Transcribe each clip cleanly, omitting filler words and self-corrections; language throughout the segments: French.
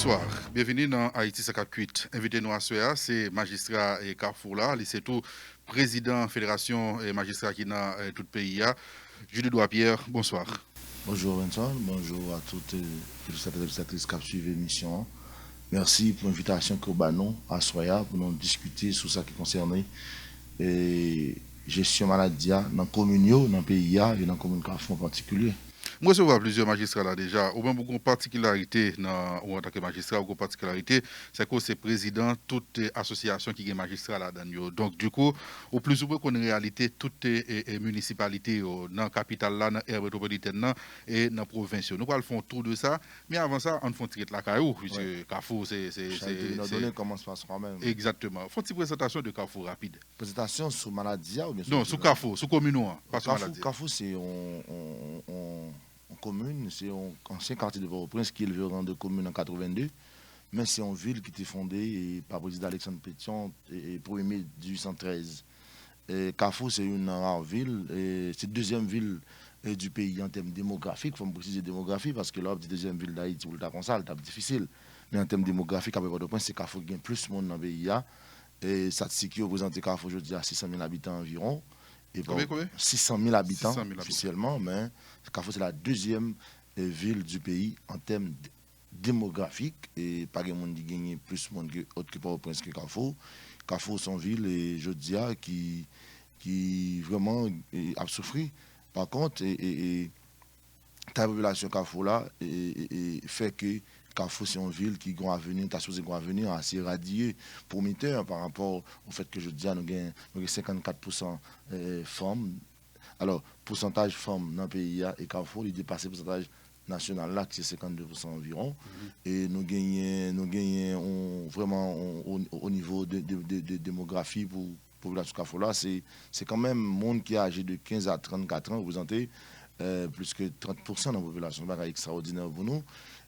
Bonsoir, bienvenue dans Haïti 58. Invité nous à ce c'est magistrat et Carrefour là, c'est tout président fédération et magistrat qui dans tout le pays. Julie Douapierre, bonsoir. Bonjour Vincent, bonjour à toutes les téléspectatrices qui suivent l'émission. Merci pour l'invitation que vous avez à Soya pour nous discuter sur ce qui concerne la gestion maladie dans la commune, dans le pays et dans la commune Carrefour en particulier. Moi, je vois plusieurs magistrats là déjà. Au moins, beaucoup de particularité ou en tant que magistrat, beaucoup de particularité, c'est que c'est président toute association qui est magistrat là-dedans. Donc, du coup, au plus ou moins qu'on réalité, toutes les municipalités dans la capitale là, dans l'aire métropolitaine et dans la province. Nous allons faire tout de ça, mais avant ça, on fait tirer la caillou, puisque Carrefour, c'est. Comment se passe quand même. Exactement. Faut une présentation de Carrefour rapide. Présentation sur maladie ou bien sur. Non, sur Carrefour, sur commune, pas sur maladie. Carrefour, c'est en commune, c'est un ancien quartier de Port-au-Prince qui est le rang de commune en 82, mais c'est une ville qui était fondée par le président Alexandre Pétion le 1er mai 1813. Carrefour, c'est une rare ville, c'est la deuxième ville du pays en termes démographiques. Il faut me préciser démographie parce que là, la deuxième ville d'Haïti, pour le constat, c'est difficile. Mais en termes démographiques, à Port-au-Prince, c'est Carrefour qui a plus de monde dans le pays. Et statistique qui représente Carrefour aujourd'hui à 600 000 habitants environ. Et bon, combien 600 000 habitants 600 000 officiellement, mais Carrefour c'est la deuxième ville du pays en termes démographiques et pas de monde qui gagne plus de monde que Port-au-Prince que Carrefour. Carrefour c'est une ville et je dis qui vraiment a souffert. Par contre, ta population Carrefour là fait que Carrefour, c'est une ville qui a un avenir, assez radieux, prometteur par rapport au fait que je dis, nous avons 54% femmes. Alors, pourcentage femmes dans le pays et Carrefour, il dépasse le pourcentage national là, qui est 52% environ. Et nous gagnons vraiment au niveau de démographie pour la population Carrefour là, c'est quand même un monde qui est âgé de 15 à 34 ans, représenté plus que 30% de la population. C'est extraordinaire pour nous.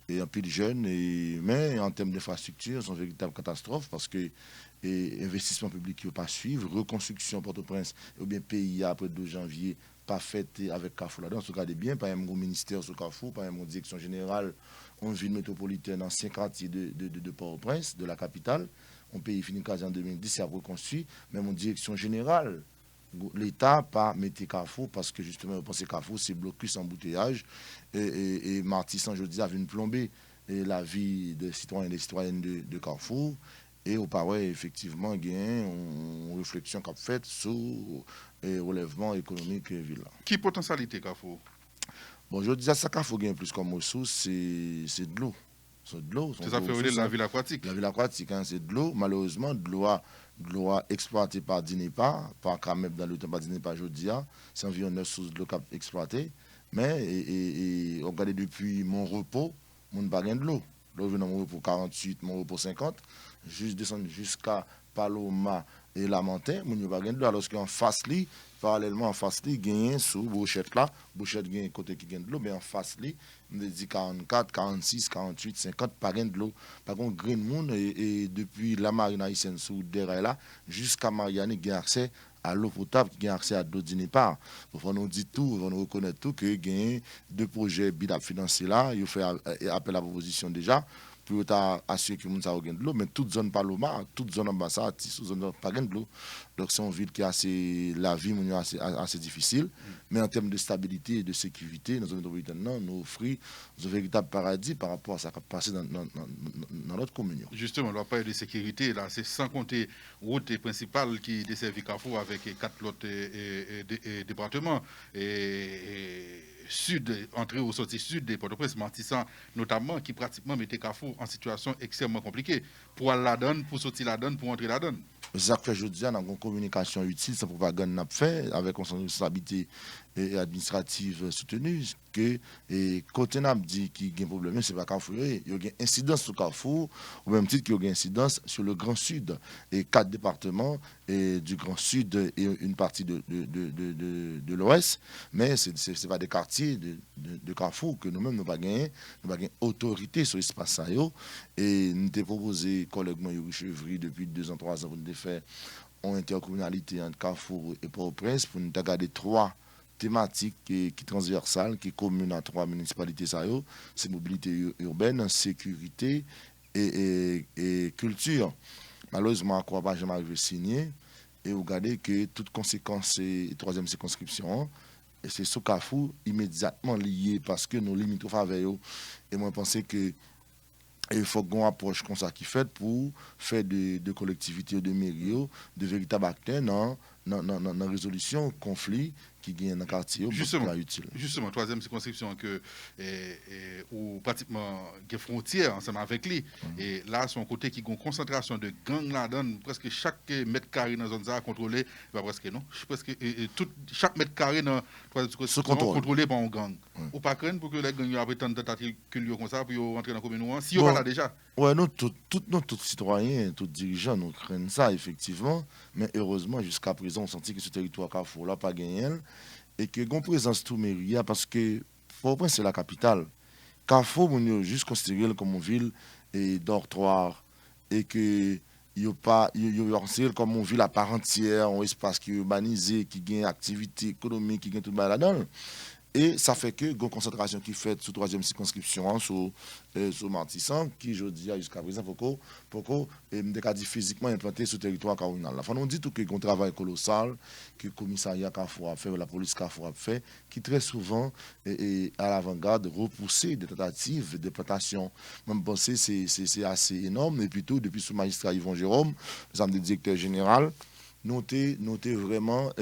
Et un peu de jeunes, mais en termes d'infrastructure, c'est une véritable catastrophe parce que investissement public qui ne va pas suivre, reconstruction Port-au-Prince, ou bien pays après 2 janvier, pas fait avec Carrefour là-dedans. Se regardez bien, par exemple, un ministère sur Carrefour, par exemple, une direction générale, une ville métropolitaine, ancien quartier de Port-au-Prince, de la capitale. Un pays fini quasi en 2010, c'est à reconstruire, même une direction générale. L'État n'a pas mis Carrefour parce que justement, vous pensez Carrefour, c'est blocus, embouteillage. Et Martissan, je dis, a vu plomber la vie des citoyens et des citoyennes de Carrefour. Et au paraît, effectivement, il y a une réflexion qu'a faite sur le relèvement économique de la ville. Qui potentialité Carrefour? Bon, je dis ça, Carrefour gagne plus comme ressource, c'est de l'eau. C'est de l'eau. C'est ça fait la ville aquatique. La ville aquatique, hein, c'est de l'eau. Malheureusement, de l'eau exploitée par Dinepa, par Kameb dans le temps par Dinepa Jodia. C'est environ 9 sources de l'eau exploitées. Mais, regardez depuis mon repos, mon pas de l'eau. L'eau vient mon repos 48, mon repos 50. Juste descendre jusqu'à Paloma et Lamentin, mon pas de l'eau. Alors qu'en face, parallèlement en face, il y a sous Bouchette là. Bouchette, il y a un côté qui gagne de l'eau, mais en face, on dit 44, 46, 48, 50, pas de l'eau. Par contre, Green Moon, et depuis la marine haïtienne sous derrière là, jusqu'à Mariani, il y a accès à l'eau potable, qui a accès à d'autres départ. Il faut nous dire tout, il faut nous reconnaître tout, que il y a 2 projets BIDAP financés là, il fait appel à la proposition déjà, pour assurer que les gens aient de l'eau, mais toute zone Paloma, toute zone ambassade, toute zone pas de l'eau. Donc c'est une ville qui a la vie assez difficile, mais en termes de stabilité et de sécurité, dans la zone métropolitaine, nous offrons un véritable paradis par rapport à ce qui a passé dans notre commune. Justement, on doit parler de sécurité, là, c'est sans compter route principale qui dessert Carrefour avec 4 autres départements. Sud, entrée ou sortie sud de Port-au-Prince, Martissan notamment, qui pratiquement mettait Carrefour en situation extrêmement compliquée. Pour aller la donne, pour sortir la donne, pour entrer la donne. Ça fait aujourd'hui, on a une communication utile, sans propagande n'a fait, avec une responsabilité administrative soutenue, que côté n'a dit qu'il y a un problème, c'est pas Carrefour, il y a une incidence sur Carrefour, au même titre qu'il y a une incidence sur le Grand Sud, et 4 départements du Grand Sud et une partie de l'Ouest, mais ce n'est pas des quartiers de Carrefour que nous-mêmes nous n'avons pas gagné autorité sur l'espace, et nous avons proposé, collèguement Yuri Chevry, depuis 2 ans, 3 ans, pour nous faire une intercommunalité entre Carrefour et Port-au-Prince, pour nous garder 3 thématiques qui transversales, qui communes à 3 municipalités, c'est mobilité urbaine, sécurité et culture. Malheureusement, à quoi pas jamais arrivé signer. Et vous regardez que toute conséquence et troisième circonscription, et c'est sous Kafou immédiatement lié parce que nos limites au faveur. Et moi, je pense que il faut qu'on approche comme ça qui fait pour faire de collectivités de mairie de véritables acteurs dans la résolution conflit qui gagne dans le quartier Justement, utile. justement, troisième circonscription que ou pratiquement des frontières ensemble avec lui. Et là, son côté qui a une concentration de gangs là-dedans, presque chaque mètre carré dans la zone ça contrôlé, presque non, presque chaque mètre carré dans troisième circonscription contrôlé par un gang. Ou pas craindre pour que les gangs après tant de tentatives comme ça pour rentrer dans la commune, si on va là déjà. Ouais, nous, tous citoyens, tous dirigeants, nous craignons ça, effectivement. Mais heureusement, jusqu'à présent, on sentit que ce territoire Carrefour n'a pas gagné. Et que une présence tout mairie, parce que Port-au-Prince, c'est la capitale. Carrefour, on est juste considéré comme une ville et dortoir. Et que il n'y a pas comme une ville à part entière, un espace qui est urbanisé, qui gagne activité économique, qui gagne tout le monde là-dedans. Et ça fait que une concentration qui est faite sous troisième circonscription, sur Martissan, qui, je dis jusqu'à présent, pour qu'on dit physiquement implanté sur le territoire communal. Enfin, on dit tout qu'il y a un travail colossal, que le commissariat Carrefour a fait, la police Carrefour a fait, qui très souvent est à l'avant-garde repousser des tentatives de plantation. Même penser c'est assez énorme. Et puis tout, depuis sous magistrat Yvon Jérôme, nous sommes des directeurs généraux, noter vraiment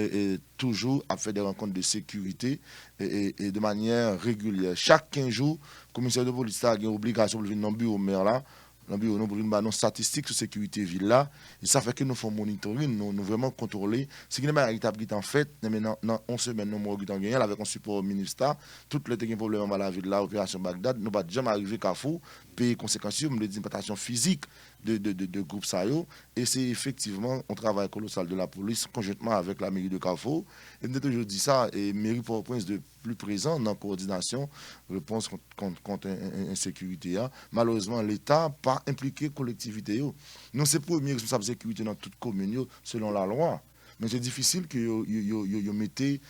toujours à faire des rencontres de sécurité et de manière régulière. Chaque 15 jours, le commissaire de police a une obligation de venir dans le bureau maire là, dans le bureau, nous avons statistiques sur la sécurité ville là, et ça fait que nous faisons monitoring, nous vraiment contrôler. Ce qui n'est pas étape qui est en fait, maintenant, dans 11 semaines, nous avons gagné avec un support ministère, toutes les problèmes dans la ville là, opération Bagdad, nous ne pas jamais arriver à Carrefour, payer conséquences, mais des implantations physiques de groupes SAIO. Et c'est effectivement un travail colossal de la police conjointement avec la mairie de Carrefour. Et je toujours dit ça, et mairie Port-au-Prince de plus présent dans la coordination, réponse contre l'insécurité. Malheureusement, l'État n'a pas impliqué la collectivité. Nous, c'est le premier responsable de sécurité dans toute commune, selon la loi. Mais c'est difficile que vous mettez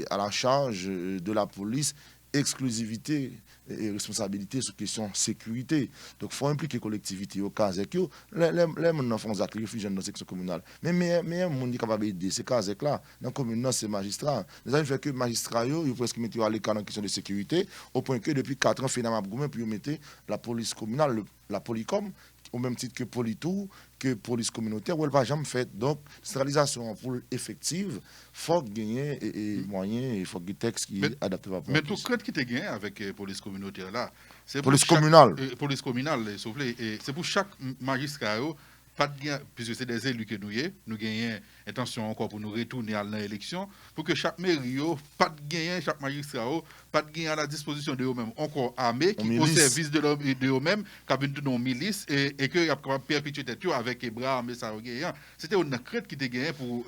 à la charge de la police exclusivité et responsabilité sur question sécurité. Donc, il faut impliquer les collectivités au cas où les gens font des actes réfugiés dans la section communale. Mais les gens qui sont capables d'aider, ces cas-là, dans la commune, c'est magistrat. Les gens fait que magistrat, ils presque mettre à l'écart en question de sécurité, au point que depuis 4 ans, finalement, puis ils mettent la police communale, la Polycom, au même titre que Politou, que police communautaire, où elle ne va jamais faire. Donc, centralisation pour effective, il faut gagner et moyens, il faut des textes qui sont adaptés à la police. Mais tout ce qui te gagné avec la police communautaire là, c'est police communale. Police communale, s'il vous plaît. C'est pour chaque magistrat, pas de gain, puisque c'est des élus que nous gagnons intention encore pour nous retourner à l'élection, pour que chaque mairie, pas de gain, chaque magistrat, pas de gain à la disposition de eux-mêmes, encore armés, qui au service de eux-mêmes, qui ont une milice, et que y a perpétué avec les bras armés, ça c'était une crainte qui était gagnée pour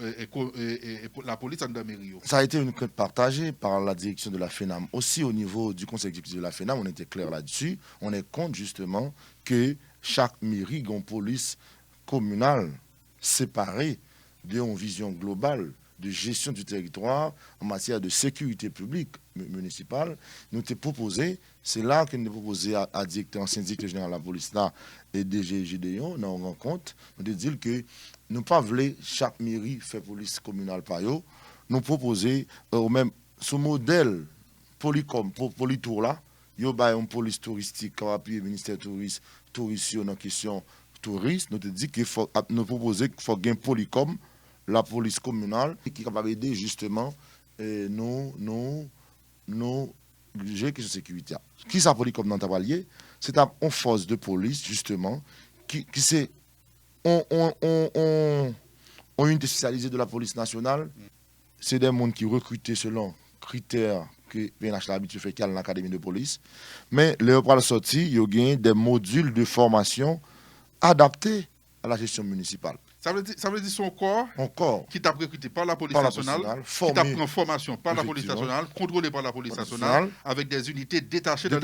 la police en mairie. Ça a été une crainte partagée par la direction de la FENAM. Aussi au niveau du conseil exécutif de la FENAM, on était clair là-dessus. On est compte justement que chaque mairie a une police communale séparée d'une vision globale de gestion du territoire en matière de sécurité publique municipale. Nous t'ai proposé, c'est là que nous avons proposé à ancien directeur général de la police là, et DG Gédéon, dans une rencontre, nous avons dit que nous ne pas voulons chaque mairie faire police communale par eux. Nous proposer au même ce modèle Polycom, Polytour là, il y a une police touristique qui va appuyer le ministère tourisme dans la question touristes, nous te dit qu'il faut nous proposer qu'il faut gagner Polycom, la police communale, qui est capable d'aider justement nos gérer question sécurité. Qui ça Polycom dans Tabalier? C'est une force de police justement qui c'est on unité spécialisée de la police nationale. C'est des gens qui recrutent selon critères que PNH l'habitude fait qu'il y a l'académie de police. Mais les pour la sortie, il y a des modules de formation adapté à la gestion municipale. Ça veut dire son corps qui t'a recruté par la police nationale, qui t'a pris en formation par la police nationale, contrôlé par la police nationale, avec des unités détachées de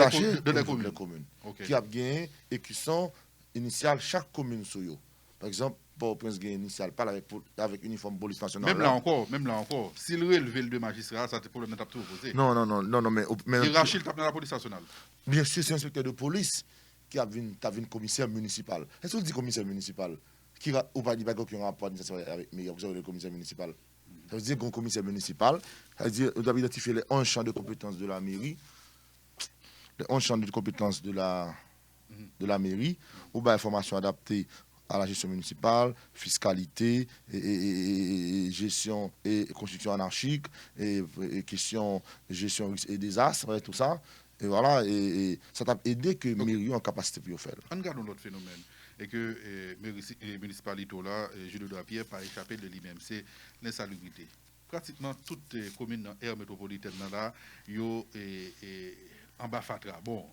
la commune. Okay. Qui a gagné et qui sont initiales chaque commune sur eux. Par exemple, Port-au-Prince gagne initial pas avec uniforme police nationale. Même là encore, s'il relevait le deux magistrats, ça te problème de posé. Non, mais hiérarchie tape dans la police nationale. Bien sûr, c'est un inspecteur de police qui a vu commissaire municipal. Est-ce qu'on dit commissaire municipal qui a ou pas dit qu'il y a un rapport avec le commissaire municipal? Ça veut dire qu'un commissaire municipal, ça veut dire qu'on doit identifier les 11 champs de compétences de la mairie, les 11 champs de compétences de la mairie, ou bien information adaptée à la gestion municipale, fiscalité, et gestion et construction anarchique, et question de gestion et désastres, et tout ça. Et voilà, et ça t'a aidé que mairie en capacité pour le faire. On regarde l'autre phénomène. Et que la municipalité là, Julio de la Pierre, pas échappé de lui-même, c'est l'insalubrité. Pratiquement toutes les communes dans l'aire métropolitaine là, yo en bas fatra. Bon,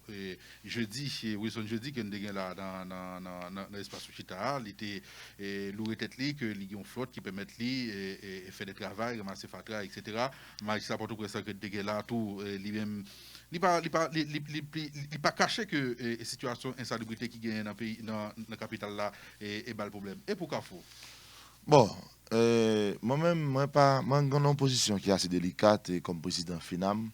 jeudi, Wilson jeudi que nous avons là dans l'espace Chita, il était lourd tête li que il y a une flotte qui permet li faire des travaux, ramasser fatra, etc. Magistrat Port-au-Prince que nous là tout lui-même. Il n'est pas caché que la situation d'insalubrité qui gagne dans la capitale là est le problème. Et pourquoi faut? Bon, moi-même, moi j'ai une position qui est assez délicate comme président FINAM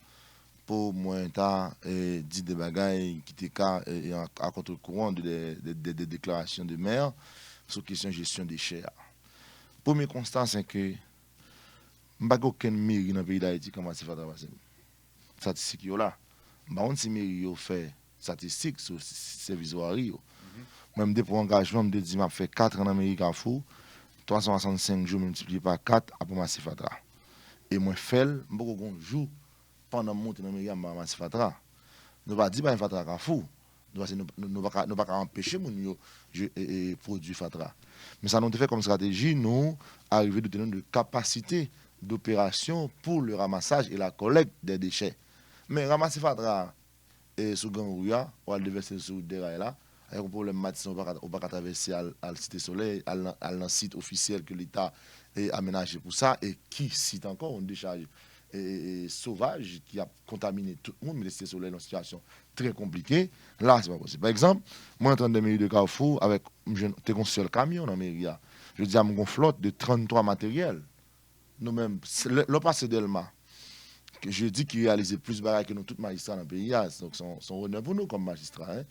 pour moi dire des bagailles qui étaient à contre-courant des déclarations de maire sur question de gestion des déchets. Premier constat, c'est que je n'ai pas aucune mairie dans le pays d'Haïti qui commence à faire travailler. Statistique là. Par contre, si mairie fait statistiques sur service voirie, moi je pour engagement, je dis que fait 4 ans dans l'Amérique à fou, 365 jours multiplié par 4 après ma Fatra. Et moi fait beaucoup de jours pendant monter dans l'Amérique à ma Fatra. Nous pas dire pas Fatra à fou. Nous pas empêcher mon de produire Fatra. Mais ça nous fait comme stratégie nous arriver de tenir de capacité d'opération pour le ramassage et la collecte des déchets. Mais ramasser Fatra et sous Gangouya, ou à le déverser sur Deraï là, avec un problème matin, on va pas traverser à la Cité Soleil, à un site officiel que l'État a aménagé pour ça, et qui cite encore une décharge sauvage qui a contaminé tout le monde, mais la Cité Soleil est une situation très compliquée. Là, c'est pas possible. Par exemple, moi, en train de mairie de Carrefour, avec un seul camion dans la mairie, je dis à mon flotte de 33 matériels. Nous-mêmes, le passé d'Elma, je dis qu'il réalise plus de bagages que nous, tous magistrats dans le pays. Donc, son honneur pour nous comme magistrats. Hein.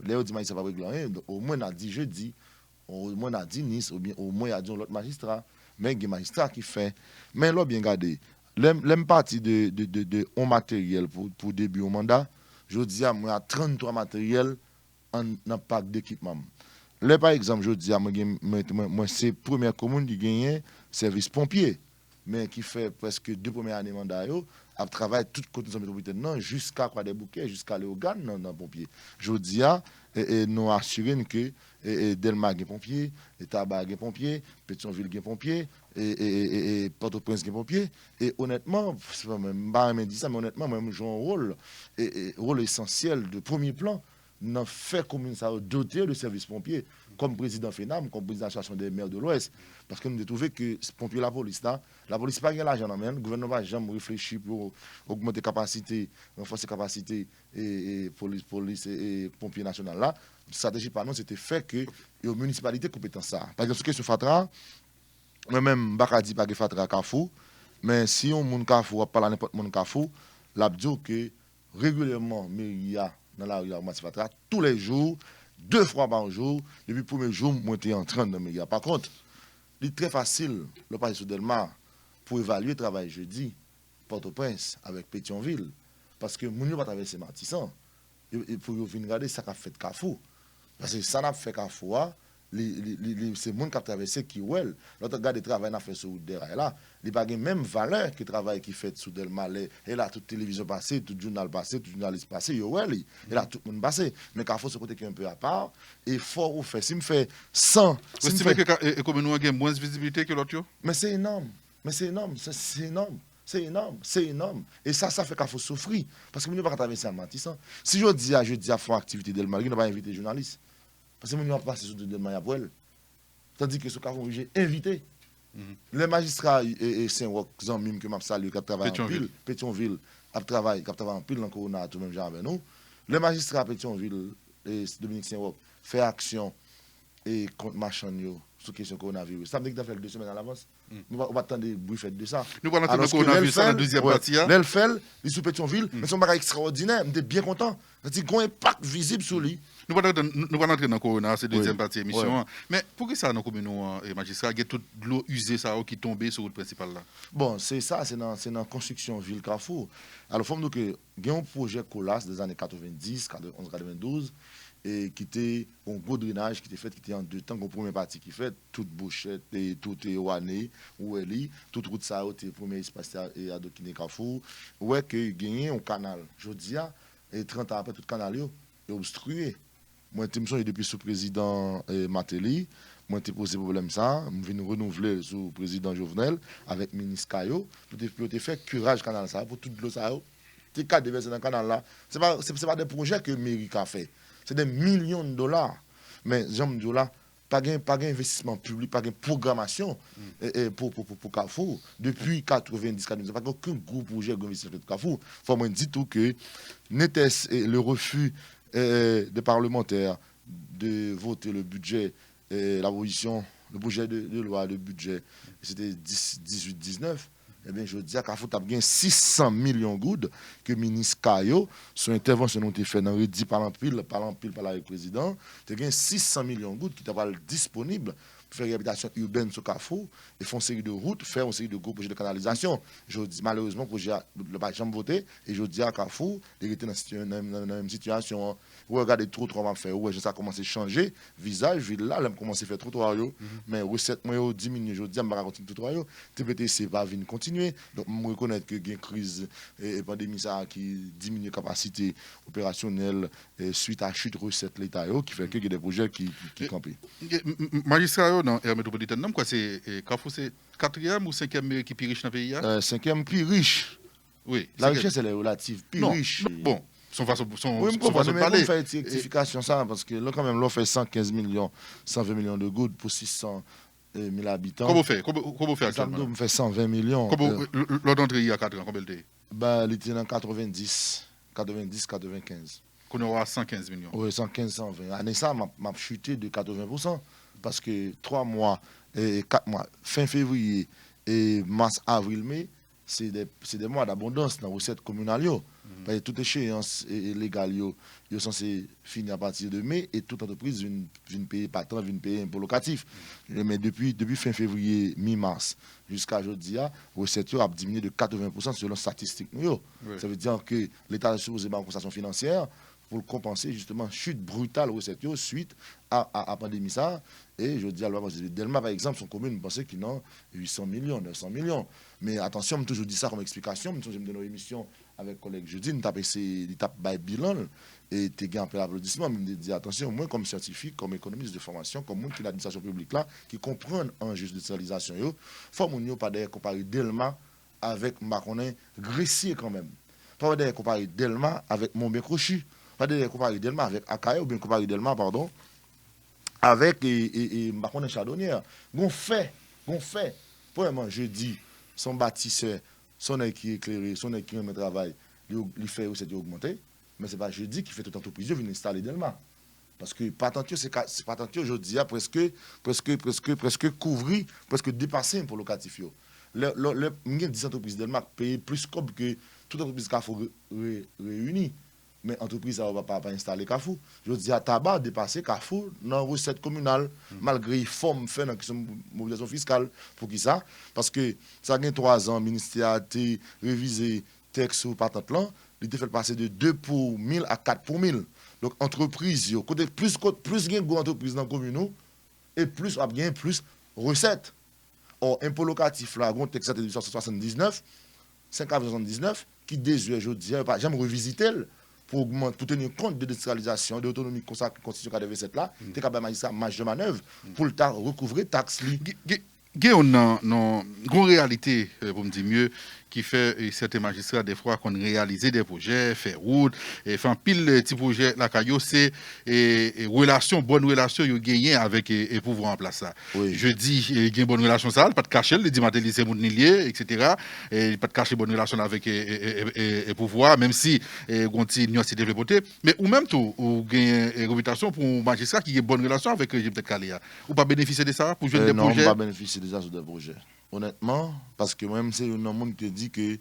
Les dit magistrat pas régler au moins, on a dit jeudi, au moins, on a dit Nice, ou bien au moins, il y a dit l'autre magistrat. Mais il y a des magistrats qui fait. Mais là, bien regardé, l'aime partie de matériel pour début au mandat, je dis à moi, 33 matériels en pack d'équipement. Là, par exemple, je dis à moi, c'est la première commune qui gagne service pompier, mais qui fait presque 2 premières années mandat. À travailler toute côté métropolitaine jusqu'à quoi des bouquets, jusqu'à aller au GAN dans le pompier. Je dis nous assurer que Delma est pompier, Tabac est pompier, Pétionville est pompier, et Port-au-Prince est pompier. Et honnêtement, je ne dis ça, mais honnêtement, moi, je joue un rôle essentiel de premier plan dans fait commune ça doté de services pompiers comme président FENAM, comme président de l'association des maires de l'Ouest, parce que nous avons trouvé que pompiers la police n'a pas l'argent dans le gouvernement n'a jamais réfléchi pour augmenter capacité, renforcer capacité et police et pompiers nationaux là. La stratégie par nous c'était fait que les municipalités compétentes ça. Par exemple, sur Fatra, moi-même je ne dis pas que Fatra Carrefour, mais si on moun Carrefour parle à n'importe mon Carrefour, la dit que régulièrement mairie dans la rue Fatra tous les jours, 2 fois par jour, depuis le premier jour, moi j'étais en train de me. Par contre, il est très facile, le passer sur Delma, pour évaluer le travail jeudi, Port-au-Prince, avec Pétionville, parce que mon ne pas traverser Martissan, et pour venir regarder ça qu'a fait Carrefour. Parce que ça n'a fait Carrefour, c'est le monde qui a traversé qui est l'autre gars de travail n'a fait sur Deraï là, il n'a pas la même valeur que le travail qui fait sur Delma. Et là, toute télévision passée, tout journal passé, tout journaliste passé, et là, tout le monde passé. Mais Carrefour, ce côté qui est un peu à part, et fort ou fait. Si je fais 100. Vous estimez que comme nous avons moins de visibilité que l'autre? Mais c'est énorme. C'est énorme. Et ça fait qu'il faut souffrir. Parce que nous ne pouvons pas traverser un matissant. Si je dis à faire activité Delma, je ne vais pas inviter les journalistes. Parce que nous ne pouvons pas passer sur Delma pour elle. Tandis que ce qu'on j'ai invité. Les magistrats et Saint-Roch, Zanmim, que je salue, qui travaillent en pile, Pétionville, qui travaillent en pile dans le corona, tout le même genre avec nous. Les magistrats Pétionville et Dominique Saint-Roch font action et contre marchand sur question coronavirus. Ça veut dire que fait 2 semaines à l'avance. Nous va attendre des bruits de ça. Nous allons attendre le coronavirus dans la deuxième partie. L'elle fait, il sous Pétionville, mais c'est un bagage extraordinaire. Je suis bien content. C'est un impact visible sur lui. Nous allons entrer dans le corona, c'est la deuxième partie de l'émission. Mais pour que ça, dans les magistrats, il y a toute l'eau usée qui tombe sur la route principale là? Bon, c'est ça, c'est dans la construction ville Carrefour. Alors, il faut nous que il y a un projet Colas des années 90, 91, 92, et qui était un gros drainage qui était fait, qui était en 2 temps, une première partie qui fait, toute bouchette, et tout est ouané, où elle est, toute route ça a été premier espace et à Dokine Carrefour, où est que gagné un canal. Je dis, et 30 ans après, tout le canal est obstrué. Moi, je suis depuis sous président Matéli, moi, j'ai posé problème ça, je viens renouveler sous président Jovenel, avec le ministre Caillot, pour faire curage canal ça, pour toute l'eau ça. Les cas déversés dans le canal là, ce n'est pas des projets que Méric a fait. C'est des millions de dollars. Mais, j'aime me dis là, pas d'investissement public, pas de programmation pour Carrefour. Depuis 90, il n'y a pas aucun gros projet d'investissement de Carrefour. Il faut me dire tout que n'était-ce le refus des parlementaires de voter le budget, la position, le projet de loi, le budget, c'était 18-19. Eh bien, je dis à Carrefour, tu as bien 600 millions de gouttes que le ministre Caillot, son intervention a été faite dans le dit par l'empile, par le président, tu as bien 600 millions de gouttes qui sont disponibles pour faire réhabilitation urbaine sur Carrefour et faire une série de routes, faire une série de gros projets de canalisation. Je dis, malheureusement, le projet n'a pas jamais voté et je dis à Carrefour, il était dans la même situation. Regardez trop on va faire. Ouais, ça a commencé à changer. Visage, ville là, on commencé à faire trottoir. Mais recette, moi, diminue. Je dis, je vais continuer trottoir. TPTC va venir continuer. Donc, je reconnais que il y a une crise et pandémie qui diminue la capacité opérationnelle suite à la chute de recettes de l'État qui fait qu'il y a des projets qui campent. Magistrat dans l'aire métropolitaine, c'est Carrefour, c'est 4e ou 5e mairie qui est plus riche dans le pays? 5e plus riche. Oui. La richesse, elle est relative. Plus riche. Bon. Son façon de parler. On fait une rectification ça parce que là quand même l'on fait 115 millions, 120 millions de gouttes pour 600 000 habitants. Comment vous faites actuellement? On fait 120 millions. L'ordre d'entrée il y a 4 ans, combien de temps? Bah, il était dans 95. Qu'on aura 115 millions. Oui, 115, 120. Année ça, m'a chuté de 80% parce que 3 mois et 4 mois, fin février et mars, avril, mai, c'est des mois d'abondance dans les recettes communales. Parce que toute échéance légale est censée finir à partir de mai et toute entreprise vient payer pas tant, vient payer un peu locatif. Mais depuis fin février, mi-mars jusqu'à aujourd'hui, les recettes ont diminué de 80% selon les statistiques. Ça veut dire que l'État a supposé une compensation financière pour compenser justement chute brutale aux recettes suite à la pandémie. Et je dis à Delma, par exemple, son commune pensait qu'il a 800 millions, 900 millions. Mais attention, je toujours dis ça comme explication. Je me donne une émission avec collègue jeudi, nous tapons bilan et tu as un peu d'applaudissement. Je me dis attention, moi comme scientifique, comme économiste de formation, comme monde qui l'administration publique là, qui comprend l'enjeu de digitalisation, il faut pas d'ailleurs comparer Delma avec Maconin Gressier quand même. Pas d'ailleurs comparer Delma avec Montbé-Crochu. Pas d'ailleurs comparer Delma avec Akaye ou bien comparer Delma, pardon, avec Maconin Chardonnière. On fait. Premièrement, je dis, son bâtisseur, son œil qui est éclairé, son œil qui remet travail, il fait aussi augmenter. Mais ce n'est pas jeudi qui fait toute entreprise, il vient installer Delma. Parce que patentio, c'est patentio, je dis, presque couvrir, presque dépasser pour locatif. Les 10 entreprises Delma payent plus que toute entreprise Carrefour réunie. Mais l'entreprise ne va pas installer Carrefour. Je dis à tabac dépasser Carrefour dans la recette communale, malgré les formes faites dans la mobilisation fiscale. Pour qui ça? Parce que ça a 3 ans, le ministère a été révisé texte ou patente là, il a fait passer de 2 pour 1000 à 4 pour 1000. Donc, entreprise, plus il y a une entreprise dans la commune, et plus il y a plus recettes. Or, impôt locatif, là, un texte de 1879, 5,79, qui désuet, je dis, j'aime revisiter pour tenir compte de décentralisation, de l'autonomie constitution 87 là, tu as un magistrat marge de manœuvre pour le recouvrer taxe. il y a une réalité, pour me dire mieux, qui fait certains magistrats, des fois, qu'on réalise des projets, faire route, et faire pile de petits projets, la caillou, c'est bonne relation, ils gagnent avec le pouvoir en place. Ça. Oui. Je dis, il y a une bonne relation, ça, pas de cacher, le dit, Matéli, c'est mon lié, etc. Et pas de cacher bonne relation avec le pouvoir, même si on s'est développé. Mais ou même tout, ou gagne une réputation pour un magistrat qui a une bonne relation avec le régime de Kalia. Ou pas bénéficier de ça pour jouer des non, projets? Non, pas bénéficier de ça sur des projets. Honnêtement, parce que moi-même, c'est un monde qui dit que,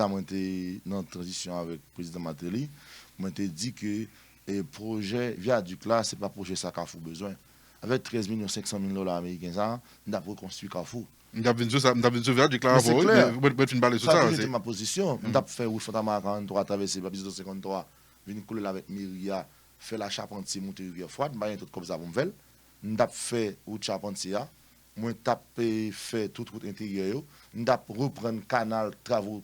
moi, j'étais dans la transition avec le président Matéli, moi, j'ai dit que le projet viaduc là, ce n'est pas projet ça Carrefour besoin. Avec 13 500 000 $ américains, ça, on a reconstruit Carrefour. Nous avons vu viaduc là, c'est clair. Ça, c'est ma position. On a fait route Fantama 43, traverser la piste de 53, venir couler avec Myria, faire la Charpentier, monter rivière froide, on a tout comme ça pour me faire. On a fait route Charpentier. Moi, j'ai fait toute route intérieure. J'ai repris le canal, travaux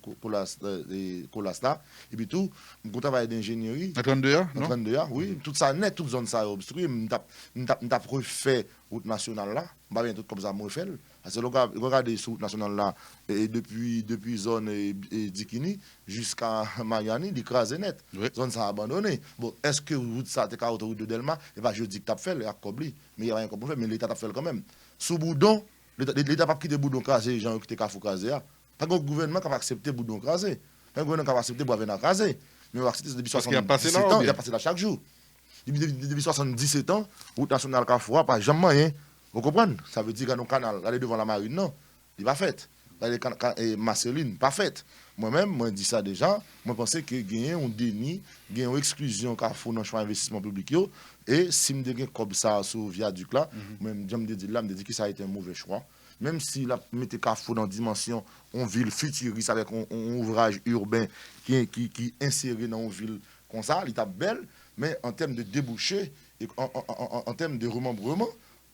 Colasla. Et puis tout, je travaille d'ingénierie. À 32 heures? 32 heures, oui. Tout ça net, toute zone ça obstruée. J'ai refait route nationale là. Je vais tout comme ça, je refait. Parce que regardez sur route nationale là, depuis zone Dikini jusqu'à Mariani, l'écrasé net. Oui. Zone ça abandonnée. Bon, est-ce que route ça, c'est autoroute de Delma? Et bien, je dis que tu as fait, il y a Kobli. Mais il n'y a rien qu'on peut faire, mais l'État a fait quand même. Sous Boudon, l'État n'a pas quitté Boudon crasé, les gens qui étaient Carrefour crasé. Pas de gouvernement qui a accepté Boudon crasé. Pas de gouvernement qui a accepté Boisvena crasé. Mais on a accepté depuis 77 ans, il a passé là chaque jour. Depuis 77 ans, route nationale Carrefour n'a pas jamais rien. Vous comprenez? Ça veut dire que nos canaux, aller devant la marine, non, il va fait. Et Marceline, pas fait. Moi-même, moi dis ça déjà, moi pensais que gagner un déni, gagner une exclusion Carrefour dans le choix d'investissement public. Et si je me comme ça sur viaduc là, même je me dis là, me dis que ça a été un mauvais choix. Même si la mettez Carrefour dans une dimension, une ville futuriste avec un ouvrage urbain qui est inséré dans une ville comme ça, il est belle, mais en termes de débouchés, et en termes de remembrement,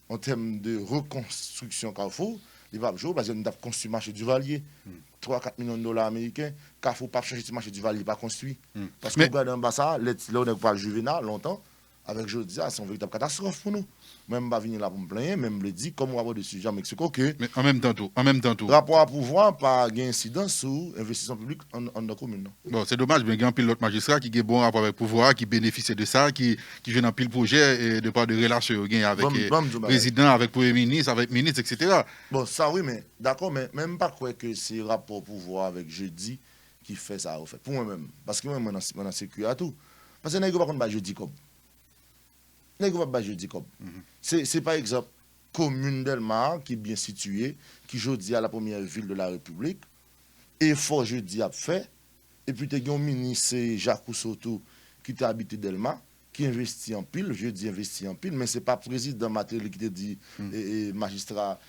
en termes de reconstruction Carrefour, il va jouer parce qu'on a construit le marché du Valier. 3-4 millions de $ américains. Carrefour n'a pas changé le marché du Valier, il n'a pas construit. Parce que regarde en bas ça, là on n'est pas juvénal longtemps. Avec Jodi, c'est une véritable catastrophe pour nous. Même pas venir là pour me plaindre, même le dit, comme on va avoir des sujets en Mexico, que. Mais en même temps tout. Rapport à pouvoir, pas d'incidence sur l'investissement public en la commune. Bon, c'est dommage, mais il y a un pilote magistrat qui a un bon rapport avec le pouvoir, qui bénéficie de ça, qui joue dans pile projet et de par de relations avec le président, avec le premier ministre, avec le ministre, etc. Bon, ça oui, mais d'accord, mais même pas croire que c'est rapport au pouvoir avec Jeudi qui fait ça, au fait. Pour moi-même. Parce que moi-même, je suis sécurité à tout. Parce que je ne sais pas Jeudi comme. C'est par exemple commune Delmar qui est bien située, qui jeudi à la première ville de la République, effort jeudi a fait, et puis tu as un ministre Jacques Soto qui t'a habité Delmar, qui investit en pile, jeudi investit en pile, mais ce n'est pas le président Matéli qui te dit, magistrat,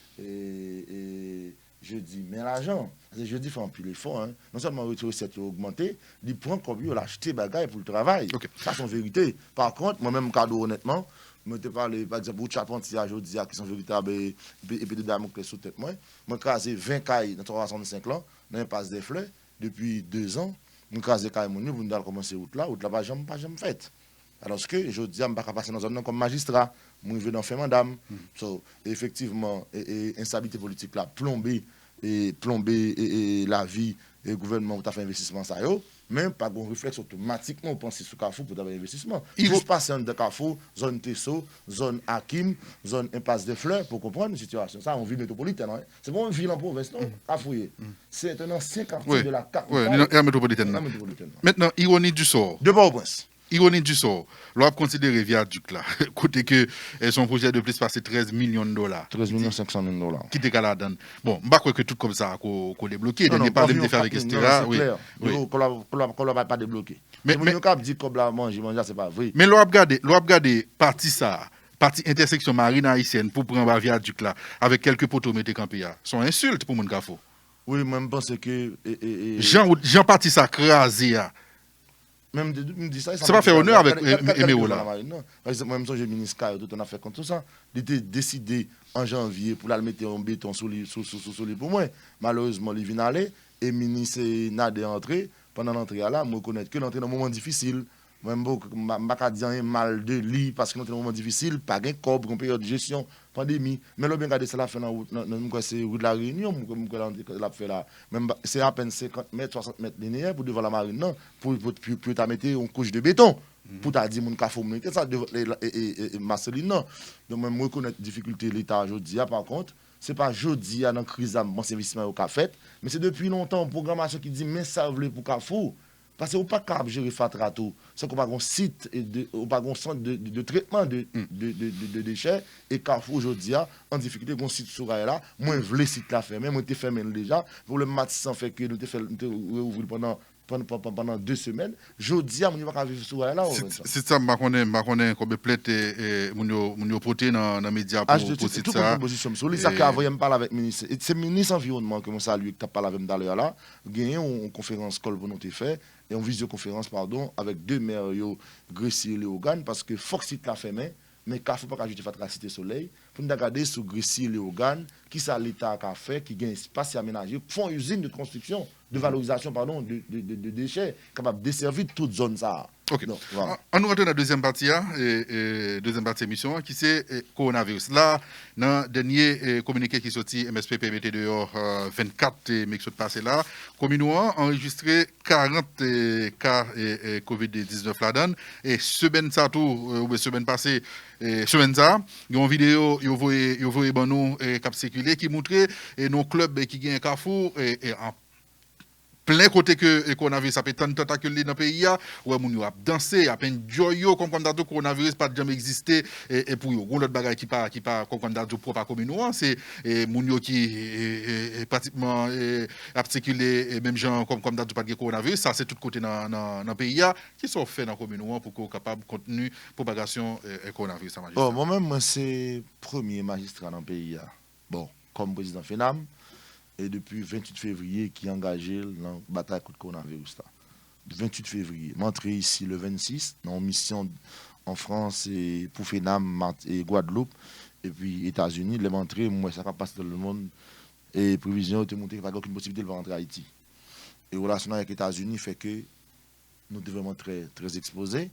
je dis, mais l'argent, je dis, il faut un pile effort. Hein. Non seulement les recettes ont augmenté, il prend comme il a acheté bagaille pour le travail. Okay. Ça, c'est une vérité. Par contre, moi-même, cadeau, honnêtement, je te parle, par exemple, de Charpentier, je dis, qui sont véritables, et puis de Damoclès sous tête. Moi, j'ai crasé 20 cailles dans 365 ans, dans l'impasse des Fleurs, depuis 2 ans. J'ai crasé cailles, pour nous commencer route là, pas jamais faite. Alors que je dis, je ne peux pas passer dans une zone comme magistrat, je vais dans faire madame. So, effectivement, l'instabilité politique là, plomber la vie et le gouvernement pour faire investissement, ça même pas de réflexe automatiquement pour penser sur Carrefour pour avoir investissement. Il faut passer dans Carrefour, zone Tesso, zone Hakim, zone Impasse des Fleurs pour comprendre la situation. Ça, on vit métropolitaine. Hein? C'est pas une ville en province, non? Carrefour. C'est un ancien quartier de la capitale. Oui, la métropolitaine. Maintenant, ironie du sort. De Port-au-Prince. Ironie du sort, l'on considéré viaduc là, côté que son projet de plus passer 13 millions de $. 13 500 000 $. Qui était là dedans. Bon, je crois que tout comme ça qu'on débloqué, il n'y a pas de faire avec etc. Oui, qu'on ne va pas débloquer. Mais on dit qu'on va manger, c'est pas vrai. Mais l'on a regardé partie ça, partie intersection marine haïtienne pour prendre un viaduc là, avec quelques poteaux mettés campés là. Sont insultes pour mon Carrefour. Oui, moi je pense que. Jean parti ça crasé là. Même me dit ça, c'est pas faire honneur avec Eméo là. Par exemple, moi, j'ai ministre Kayo, tout on a fait contre tout ça. Il était décidé en janvier pour la mettre en béton sur les pour moi. Malheureusement, il vient aller et le ministre n'a de entrée. Pendant l'entrée là, je reconnais que l'entrée dans un moment difficile. Même pas dire mal de lit parce que nous sommes un moment difficile, pas de corps pour une période de gestion, pandémie. Mais le bien regarder ça la fait dans c'est rue de la Réunion, la fait là. Même c'est à peine 50 mètres, 60 mètres linéaires pour devant la marine, non, pour mettre une couche de béton. Pour t'a dit mon cas faut monter ça et Marceline non. Donc même reconnaître difficulté l'état aujourd'hui par contre, c'est pas aujourd'hui dans crise à bon investissement au fait, mais c'est depuis longtemps une programmation qui dit mais ça veut pour Carrefour. Parce que vous pas capable de gérer Fatrato, c'est qu'on pas un site et ou pas un centre de traitement de déchets et Carrefour aujourd'hui en difficulté un site sur là, moi le site là fermé, moi t'ai fermé déjà pour le matin fait que nous t'ai fait ouvrir pendant 2 semaines. Jodi a mon pas vivre sur là. C'est ça m'a connaît comme plainte et mon porté dans média pour tout ça. Proposition sur ça qu'avant me parler avec ministre et c'est ministre environnement que moi salue qui t'a parlé avec d'ailleurs là, gagné une conférence call pour nous fait et en visioconférence pardon avec 2 maires Grécy et Léogane parce que Fox site la fermé mais il ne faut pas ajouter la Cité Soleil pour nous regarder sur Grécy et Léogane qui ça l'État a fait qui gagne espace aménagé font usine de construction de valorisation pardon de déchets capable de desservir toute zone ça. OK. Donc, voilà. On nous rentre dans la deuxième partie deuxième partie émission qui c'est coronavirus. Là dans dernier communiqué qui sorti MSP permettait dehors 24 mai qui passé là, commune a enregistré 40 cas Covid-19 là-dedans et semaine ça tout ou semaine passée semaine ça, il y a une vidéo yo voyé ban nous cap circuler qui montrait nos clubs qui gagne Carrefour et en plein côté que coronavirus a fait tant de tentacules dans le pays ouais moun yo a dansé a peine joyo comme le coronavirus pas jamais existé et pour yo l'autre bagaille qui pas comme date propre commun c'est moun yo qui pratiquement a circulé même gens comme date pas de coronavirus ça c'est tout côté dans le pays qui sont fait dans commun pour qu'on capable contenir propagation coronavirus magistrat. Moi-même moi c'est premier magistrat dans le pays bon comme président FENAM. Et depuis 28 février qui est engagé dans la bataille contre le coronavirus. 28 février. M'entré ici le 26 dans une mission en France et pour FENAM et Guadeloupe et puis États-Unis. Les m'entré, moi ça va passer dans le monde et prévision était montée qu'il n'y a aucune possibilité de rentrer à Haïti. Et relation avec les États-Unis fait que nous devons vraiment très exposés.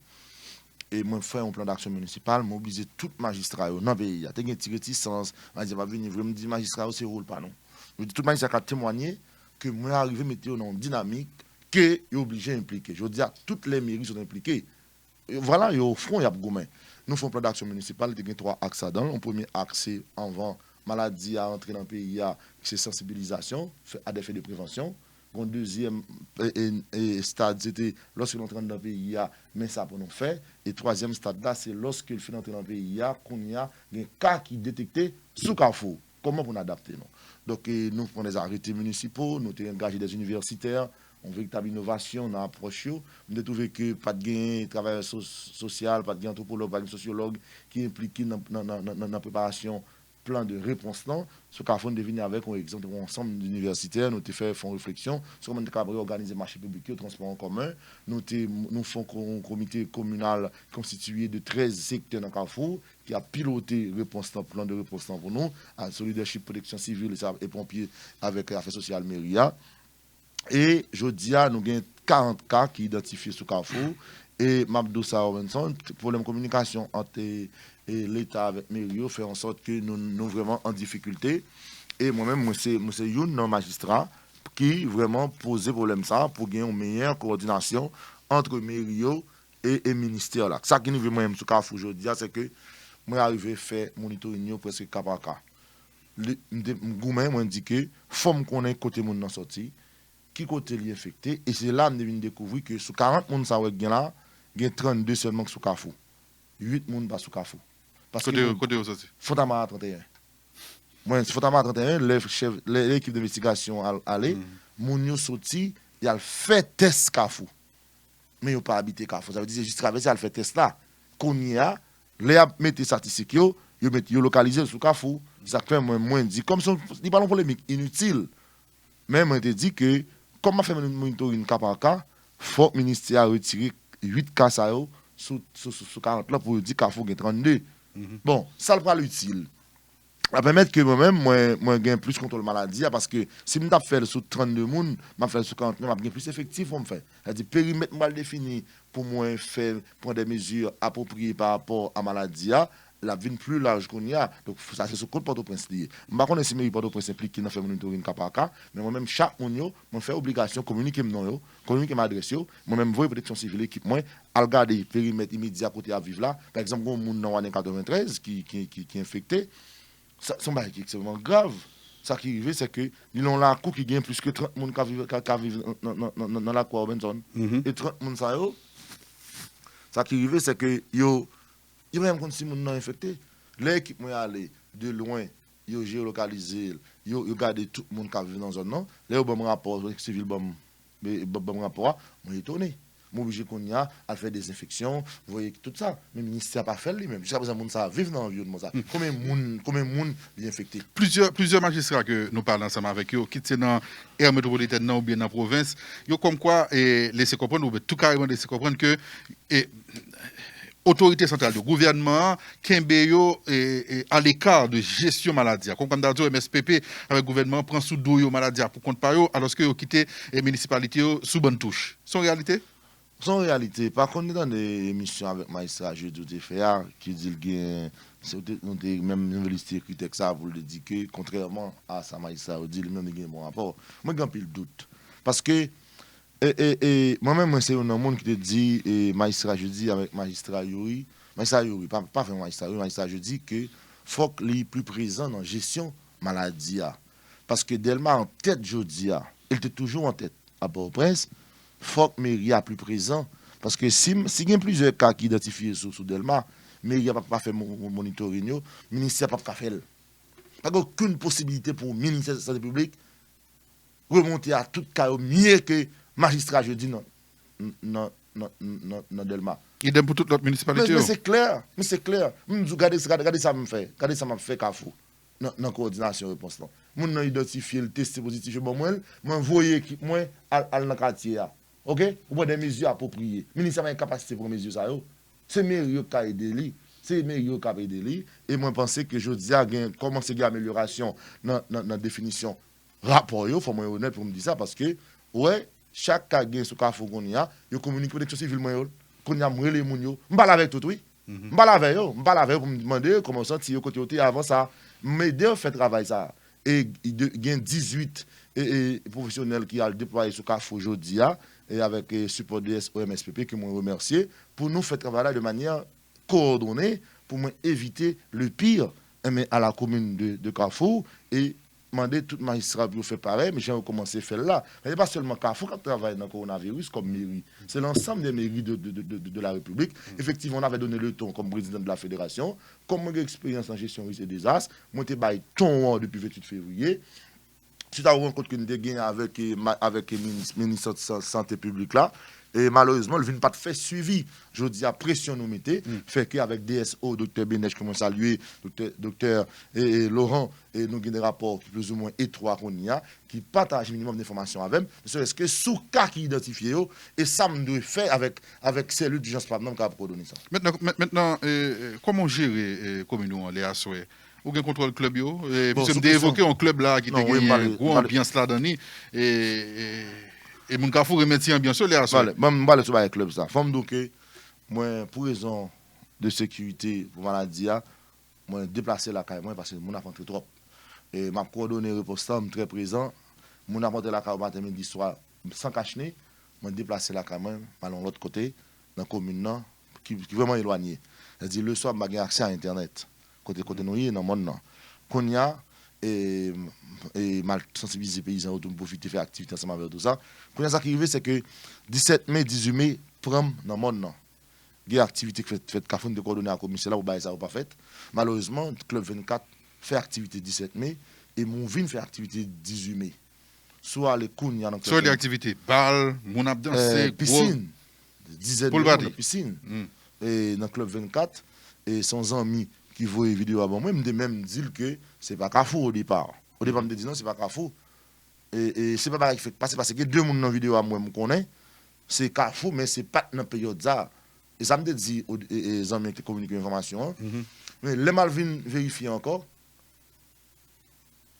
Et moi faire un plan d'action municipal, mobiliser tout magistrat dans le pays. Il y a une réticence, on dit pas venir vraiment dire magistrat c'est rôle pas non. Je dis tout le monde qui a témoigné que moi arrivé à mettre dans une dynamique que est obligé d'impliquer. Je dis à toutes les mairies sont impliquées. Et voilà, au front, il y a beaucoup. Nous faisons un plan d'action municipal, il y a 3 axes dedans. Le premier axe, c'est avant maladie à entrer dans le pays, c'est sensibilisation, à des faits de prévention. Le deuxième stade, c'était lorsque l'on entre dans le pays, mais ça pour nous faire. Et le troisième stade, là, c'est lorsque le fait entrer dans le pays, qu'on y a des cas qui détectés sous Carrefour. Comment pour nous adapter non? Donc, nous prenons des arrêtés municipaux, nous avons engagé des universitaires, on veut véritable innovation dans l'approche. Nous avons trouvé que pas de gain travailleur social, pas de gain anthropologue, pas de sociologue qui est impliqué dans la préparation plan de réponse. Ce qu'on a deviner avec un exemple d'un ensemble d'universitaires, nous avons fait une réflexion sur comment nous avons organisé le marché public et le transport en commun. Nous faisons un comité communal constitué de 13 secteurs dans Carrefour qui a piloté le plan de réponse pour nous, à Solidarité, Protection civile et pompiers avec l'affaire sociale Méria. Et jeudi, nous avons 40 cas qui identifiés sous Carrefour. Et Mabdoussa Robinson, problème de communication entre l'État avec Mério fait en sorte que nous sommes vraiment en difficulté. Et moi-même, c'est un magistrat qui vraiment posait problème ça pour gagner une meilleure coordination entre Mério et ministère là. Ça qui nous veut moi-même sur Carrefour aujourd'hui, c'est que moi arrivé à faire monitoring presque cas par cas. Le gouvernement m'a dit que faut me connaître côté moun nan sorti, qui côté li infecté et c'est là que je découvrir que sur 40 moun ça gen là, gen 32 seulement sur Carrefour. 8 moun pas sur Carrefour. Parce que côté aussi. Fotama 31. Moi Fotama 31, l'équipe d'investigation allé, moun yo sorti, il a fait test Carrefour. Mais il pas habité Carrefour. Ça veut dire juste traverser il fait test là. Qu'on y a les a mettre statistique yo localisé sur Carrefour. Ça fait moins dit comme si il pas une polémique inutile. Mais moi te dit que comme on fait monitoring cas par cas, faut le ministère retirer 8 cas ça yo sur 40 là pour dire Carrefour gen 32. Bon, ça le pas utile. va permettre que moi-même, moi gagne plus contrôle maladie, parce que si je fais sous 32 personnes, je fais sous 40 personnes, je plus effectif pour me faire. C'est-à-dire, périmètre mal défini pour moi faire prendre des mesures appropriées par rapport à la maladie, la vie plus large qu'on y a. Donc, ça, c'est ce code Port-au-Prince lié. Je ne sais pas si mairie Port-au-Prince implique qui n'a fait monitoring cas par cas, mais moi-même, chaque monde, je fais obligation de communiquer mon nom, communiquer ma adresse, moi-même, voyez protection civile, équipe, moi, à regarder le périmètre immédiat à côté à vivre là. Par exemple, un monde dans l'année 93 qui est infecté. Son bail qui est extrêmement grave. Ça qui arrive, c'est que ils ont la cour qui gagne plus que 30 personnes qui vivent dans la cour Robinson. Et 30 personnes, ça qui arrive, c'est que yo même quand si moun infecté, l'équipe moi aller de loin, yo géolocaliser, yo garder tout le monde qui vit dans zone non, là bon rapport civil bon rapport, moi étonné. Moi obligé qu'on y a à faire des infections, vous voyez tout ça, mais le ministère pas fait lui-même. Jusqu'à présent moun ça vivre dans l'environnement ça. Combien moun est infecté? Plusieurs magistrats que nous parlons ensemble avec eux, qui sont dans l'aire métropolitaine ou bien dans la province, ils comme quoi laisser comprendre, ou tout carrément laisser comprendre que autorité centrale du gouvernement, Kembeyo à l'écart de gestion maladie. Comme quand on MSPP avec le gouvernement prend sous dos maladie pour compte par eux, alors que vous quittez les municipalités sous bonne touche. C'est une réalité? C'est une réalité. Par contre, dans des émissions avec magistrat jeudi de FA qui dit que même université critique ça pour le dire que contrairement à sa magistrat dit lui-même il y a un bon rapport. Moi j'ai un peu le doute parce que moi-même c'est un monde qui te dit magistrat jeudi avec magistrat Yuri pas vraiment magistrat jeudi que faut qu'il soit plus présent dans la gestion maladie parce que Delma en tête jeudi il était toujours en tête à Port-au-Prince. Faut que mairie a plus présent parce que si il y a plusieurs cas qui identifiés sous Delma, mairie n'a pas fait monitoring, le ministère n'a pas fait. Pas aucune possibilité pour le ministère de la Santé publique remonter à tout cas mieux que magistrat je dis non Delma. Idem pour toute l'autre municipalité. Mais c'est clair, regardez ça me fait, Carrefour dans la coordination réponse là. Moun nan identifier le test positif bon moi m'envoyer équipe moi à dans quartier. OK? Ou des mesures appropriées. Le ministère a une capacité pour mesures ça yo. C'est mairie qui a aidé lui. C'est mairie qui a aidé lui et moi penser que je dis a commencé une amélioration dans définition rapport yo, faut moi honnête pour me dire ça parce que ouais, chaque cas gain sous Carrefour qu'on y a, yo communique protection civile moi yo, qu'on y a les moun yo. M'parle avec tout oui. M'parle avec yo pour me demander comment senti yo côté avant ça. M'aider fait travail ça et il y a 18 professionnels qui ont déployé sur Carrefour aujourd'hui et avec support de OMSPP que je remercie pour nous faire travailler de manière coordonnée pour éviter le pire à la commune de Carrefour et demander tout magistrat pour faire pareil, mais j'ai recommencé à faire là. Ce n'est pas seulement Carrefour qui travaille dans le coronavirus comme mairie, c'est l'ensemble des mairies de la République. Effectivement, on avait donné le ton comme président de la fédération, comme mon expérience en gestion risque et désastre, moi j'ai baillé ton depuis le 28 février. Suite à une rencontre que nous avons gagnée avec le ministre de la Santé publique là, et malheureusement, il ne vient pas de faire suivi. Je dis à pression nous mettez, fait qu'avec DSO, docteur Bénèche, comment saluer, docteur Laurent, et nous avons des rapports plus ou moins étroits qu'on y a, qui partagent minimum d'informations avec eux. Est-ce que sous cas qui identifié, et ça me doit faire avec cellule d'urgence par exemple, qui a donné ça. Maintenant, comment gérer la commune les assoés? Ou bien contrôle club yo? Parce que vous avez évoqué un club là qui a une grosse ambiance là-dedans. Et mon Carrefour remercie ambiance les assoés. Je vais parler sur le club ça. Faut me dire que moi, pour raison de sécurité pour maladie, moi déplacer la caille parce que mon a rentré trop. Et m'a coordonné réponse très présent. Mon a monté la caille matin midi soir sans cacher, moi déplacer la caille allons l'autre côté dans la commune qui est vraiment éloigné. C'est-à-dire le soir m'a accès à internet. Côté nous dans le monde qu'on y a et mal sensibiliser les paysans autour pour profiter faire activité ensemble avec tout ça. Quand ça qui arrive c'est que 17 mai 18 mai prom dans le monde il y a activité qui fait Carrefour de coordonner à commissaire là ou bail ça pas fait. Malheureusement club 24 fait activité 17 mai et mon vin fait activité 18 mai. Soit les counes il y a dans soit les activités bal, mon a dansé, piscine, dizaines de piscine. Et dans club 24 et sans amis qui voient les vidéos avant moi, je me dire que ce n'est pas Carrefour au départ. Au départ, je me dis non, ce n'est pas Carrefour. Et ce n'est pas pareil qui fait passer parce que deux personnes dans la vidéo à moi, je connais. C'est Carrefour, mais ce n'est pas dans la période ça. Et ça me dit aux amis qui communiquent l'information. Mais les Malvin vérifient encore.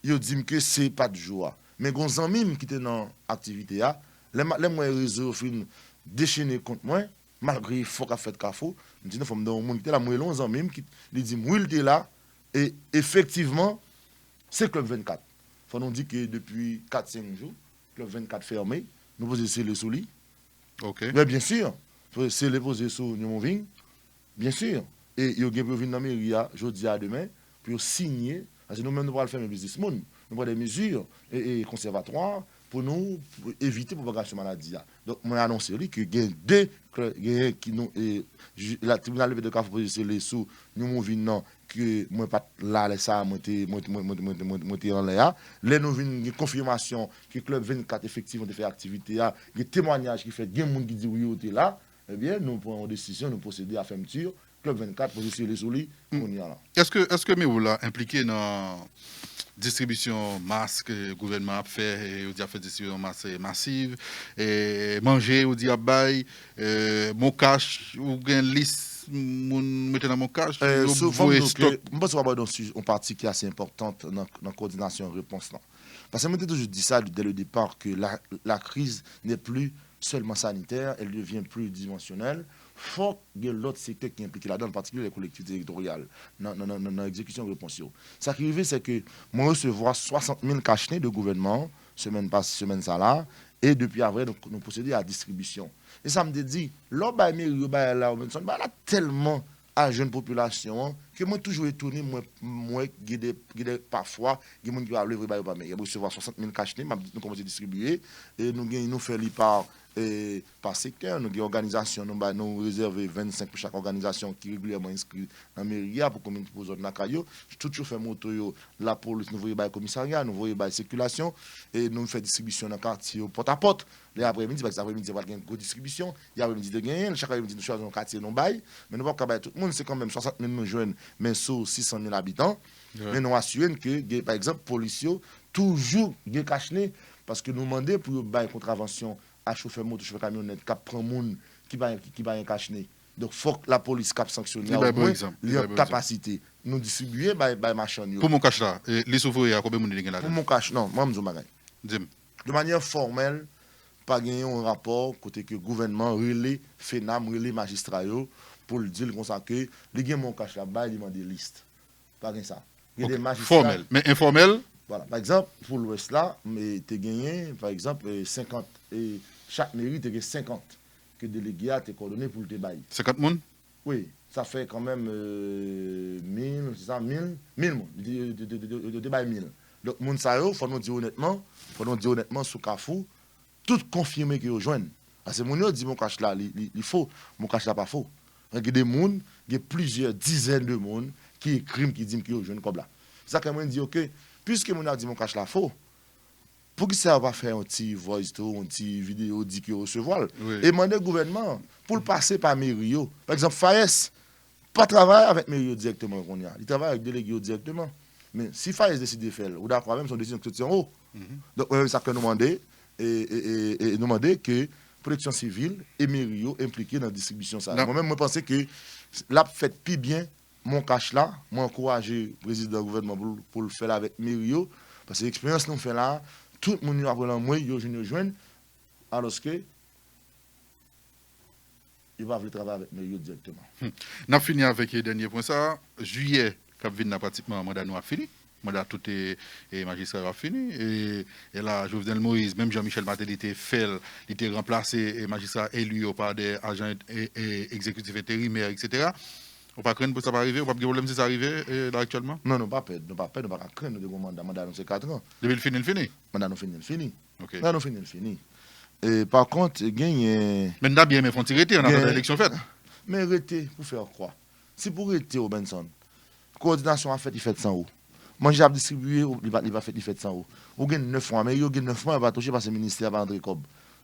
yo dit que c'est pas de joie. Mais gon zanmim qui était dans activité là, les moi réseau fin déchaîner contre moi malgré faut qu'a fait Carrefour, me dit non faut me donner monde qui était là moi long zanmim qui lui dit moi il était là et effectivement c'est Club 24. Faut nous dire que depuis 4-5 jours, Club 24 fermé, nous posons le sous lit. OK. Mais bien sûr, c'est les poser sur nous vin, bien sûr. Et il y a pour venir dans la mairie jeudi à demain pour signer parce que nous-mêmes nous allons faire un business monde, nous avons des mesures et conservatoires pour nous pour éviter propagation maladie. Donc moi annonce que il y a deux qui nous la tribunal de Carrefour poser les sous nous vinn que moi pas là les ça monter en l'air les nous vinn confirmation que club 24 effectivement de faire activité a des témoignages qui fait bien monde qui dit oui était là eh bien nous prenons une décision nous procéder à fermeture club 24 positionner les solis on y a là. Est-ce que Méoula impliqué dans distribution masque gouvernement a fait et a fait distribution massive et manger ou dia bail mon cash ou gain liste mettez dans mon cash souvent on pense avoir une partie qui est assez importante dans la coordination réponse là parce que moi j'ai toujours dit ça dès le départ que la crise n'est plus seulement sanitaire, elle devient plus dimensionnelle. Faut que l'autre secteur qui est impliqué là-dedans, en particulier les collectivités territoriales, dans l'exécution de réponse. Ce qui arrive, c'est que moi recevoir 60 000 cachenets de gouvernement, semaine passe, semaine ça là, et depuis après, nous procédons à la distribution. Et ça me dit, l'homme là, tellement à jeune population que moi toujours étonné moi guidé parfois des gens qui va lever ba pas mais recevoir 60 000 cachenets nous commencer distribuer et nous faire par secteur nous organisation nous réserver 25 pour chaque organisation qui régulièrement inscrit dans la mairie pour commune pour zone Nakayo toujours faire moto la police nous voyez ba commissariat nous voyez ba circulation et nous faire distribution dans quartier porte à porte les après-midi parce que après-midi va une grosse distribution il y a après-midi de gagner chaque après-midi nous choisissons quartier non bail mais nous pas tout le monde c'est quand même 60 000 jeunes mais sur 600 000 habitants mais nous assurons que par exemple policiers toujours des cachenets parce que nous demandons pour bail contravention à chauffeur moto chauffeur camionnette qui prend monde qui va un cachenet donc faut que la police cap sanctionner au moins leur capacité nous distribuer by machin pour mon cash là les ouvriers combien monde là pour mon cash non moi me dis de manière formelle pas gagner un rapport côté que gouvernement relais FENAM relais magistrat pour le dire comme ça que les gain mon cash là bas il demande des listes pas gain ça il y a des magistrats formel mais informel voilà par exemple pour l'ouest là mais tu gagné par exemple 50 et chaque mairie tu 50 que délégué a te coordonné pour te bail 50 monde oui ça fait quand même 1000 c'est ça 1000 monde de bail 1000 donc moun ça yo faut nous dire honnêtement sous Carrefour tout confirmé que yo joignent parce que moun yo dit mon cash là il faut mon cash là pas faux il y a des monde il y a plusieurs dizaines de monde qui écrivent qui disent que yo joignent comme là ça quand même dit OK puisque moun a dit mon cash là faux pour que ça va faire un petit voice to un petit vidéo dit que recevoir et demander au gouvernement pour le passer par mairie par exemple FAES pas travailler avec mairie directement qu'on y a il travaille avec délégué directement mais si FAES décide de faire ou d'accord même son décision que en haut donc ça que nous demander et demander que protection civile et mairie impliqués dans la distribution ça moi-même moi pensais que l'a fait plus bien mon cash là moi encourager président du gouvernement pour le faire avec mairie parce que l'expérience nous fait là tout le monde après moi yo joindre alors que il va travailler avec mairie directement. N'a fini avec le dernier point ça juillet cap vinn pratiquement mandat nous a fini. Mandat tout est magistrat a fini et là Jovenel Moïse même Jean-Michel Martel était remplacé et magistrat élu par des agents exécutifs intérimaires etc. On pas craindre pour ça va arriver, on pas de problème si ça arrive là actuellement. Non pas craindre de mandat c'est 4 ans. Depuis le fini. Mandat nous fini. OK. Mandat nous fini. Et par contre gagne maintenant bien mais font tirer en attendant l'élection faite. Mais arrêter pour faire quoi? Si pour arrêter au Benson. Coordination a fait il fait 100 euros. Moi j'ai distribué il va faire il fait 100 euros. Ou gagne 9 mois mais yo gagne 9 mois va toucher parce que le ministère va André Cobb.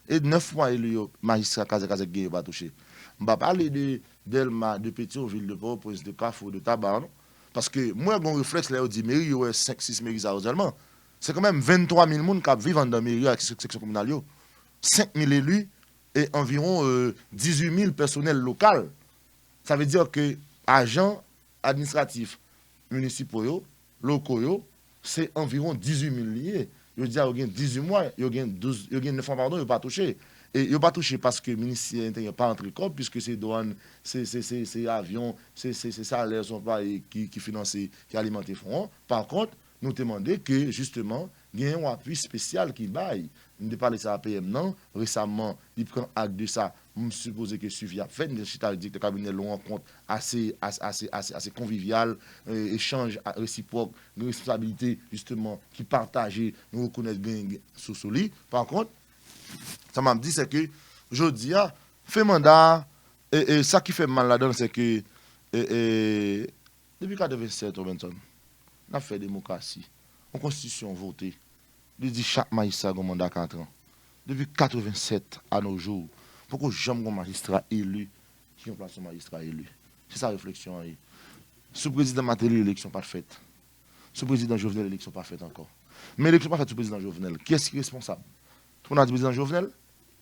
Et 9 mois il magistrat Kaze gagne va toucher. On va parler de Delma, de Pétionville, de Port-au-Prince, de Carrefour, de Tabar, parce que moi, j'ai un réflexe, là, on dit, mairie, il y a 5-6 mairies seulement. C'est quand même 23 000 personnes qui vivent dans la mairie avec section communale. 5 000 élus et environ 18 000 personnels locaux. Ça veut dire que agents administratifs municipaux, locaux, c'est environ 18 000 liés. Je dis, il y a 18 mois, il y a 9 ans, pardon, il n'y a pas touché. Et il n'y a pas touché parce que le ministère n'intérêt pas entré comme, puisque c'est douane, c'est avions, c'est salaires sont pas qui financent, qui alimentent les fonds. Par contre, nous demandons que, justement, il y ait un appui spécial qui baille. Nous avons parlé de ça à PM, non? Récemment, il prend acte de ça. Je suppose que suivi à fait. Je dit que le cabinet l'ont en compte assez convivial, échange réciproque, une responsabilité, justement, qui partagée, nous reconnaissons bien sous ce lit. Par contre, ça m'a dit, c'est que, je dis, fait mandat, et ça qui fait mal là-dedans, c'est que, depuis 87, on a fait démocratie, en constitution votée, il dit chaque magistrat a un mandat 4 ans. Depuis 87 à nos jours, pourquoi jamais un magistrat élu qui remplace un magistrat élu? C'est sa réflexion. Sous président Matéli, l'élection pas faite. Sous président Jovenel, l'élection pas faite encore. Mais l'élection pas faite sous président Jovenel. Qui est-ce qui est responsable? On a dit président Jovenel?